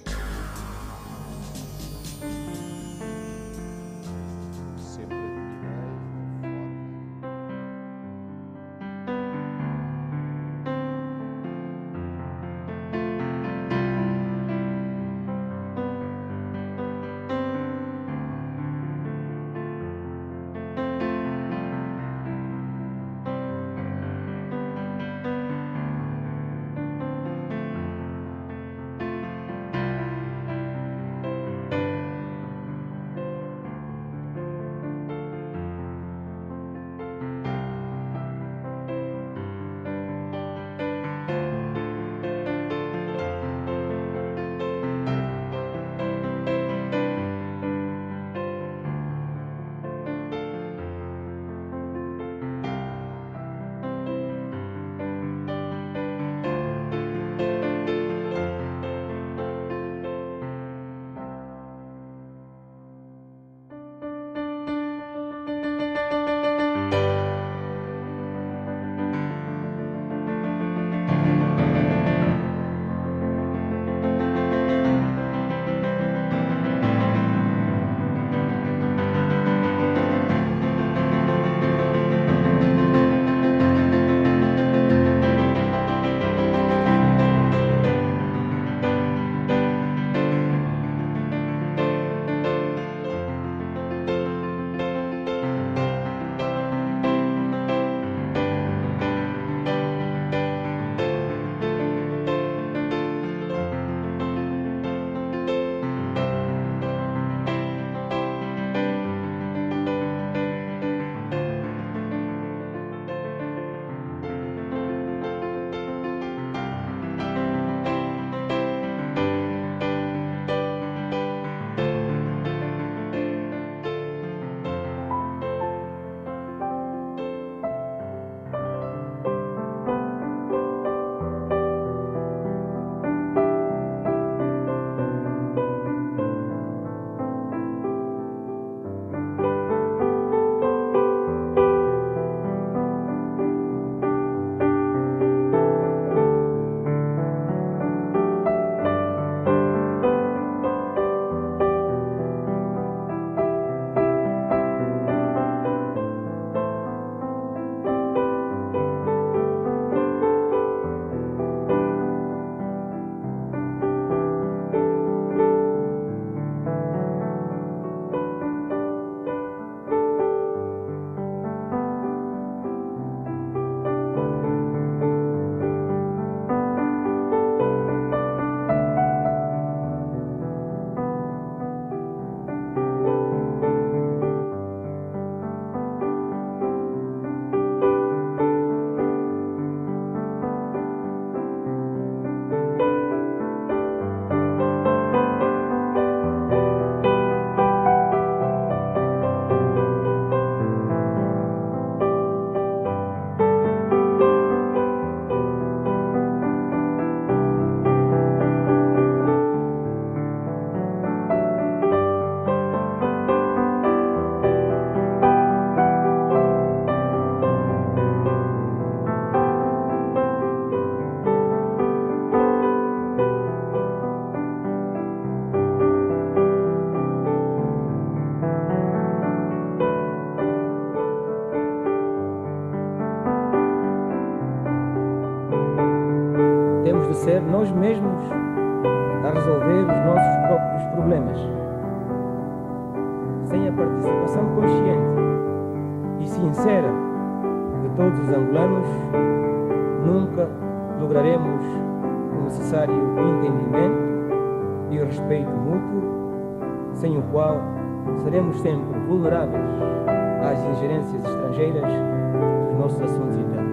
ser nós mesmos a resolver os nossos próprios problemas. Sem a participação consciente e sincera de todos os angolanos, nunca lograremos o necessário entendimento e o respeito mútuo, sem o qual seremos sempre vulneráveis às ingerências estrangeiras dos nossos assuntos internos.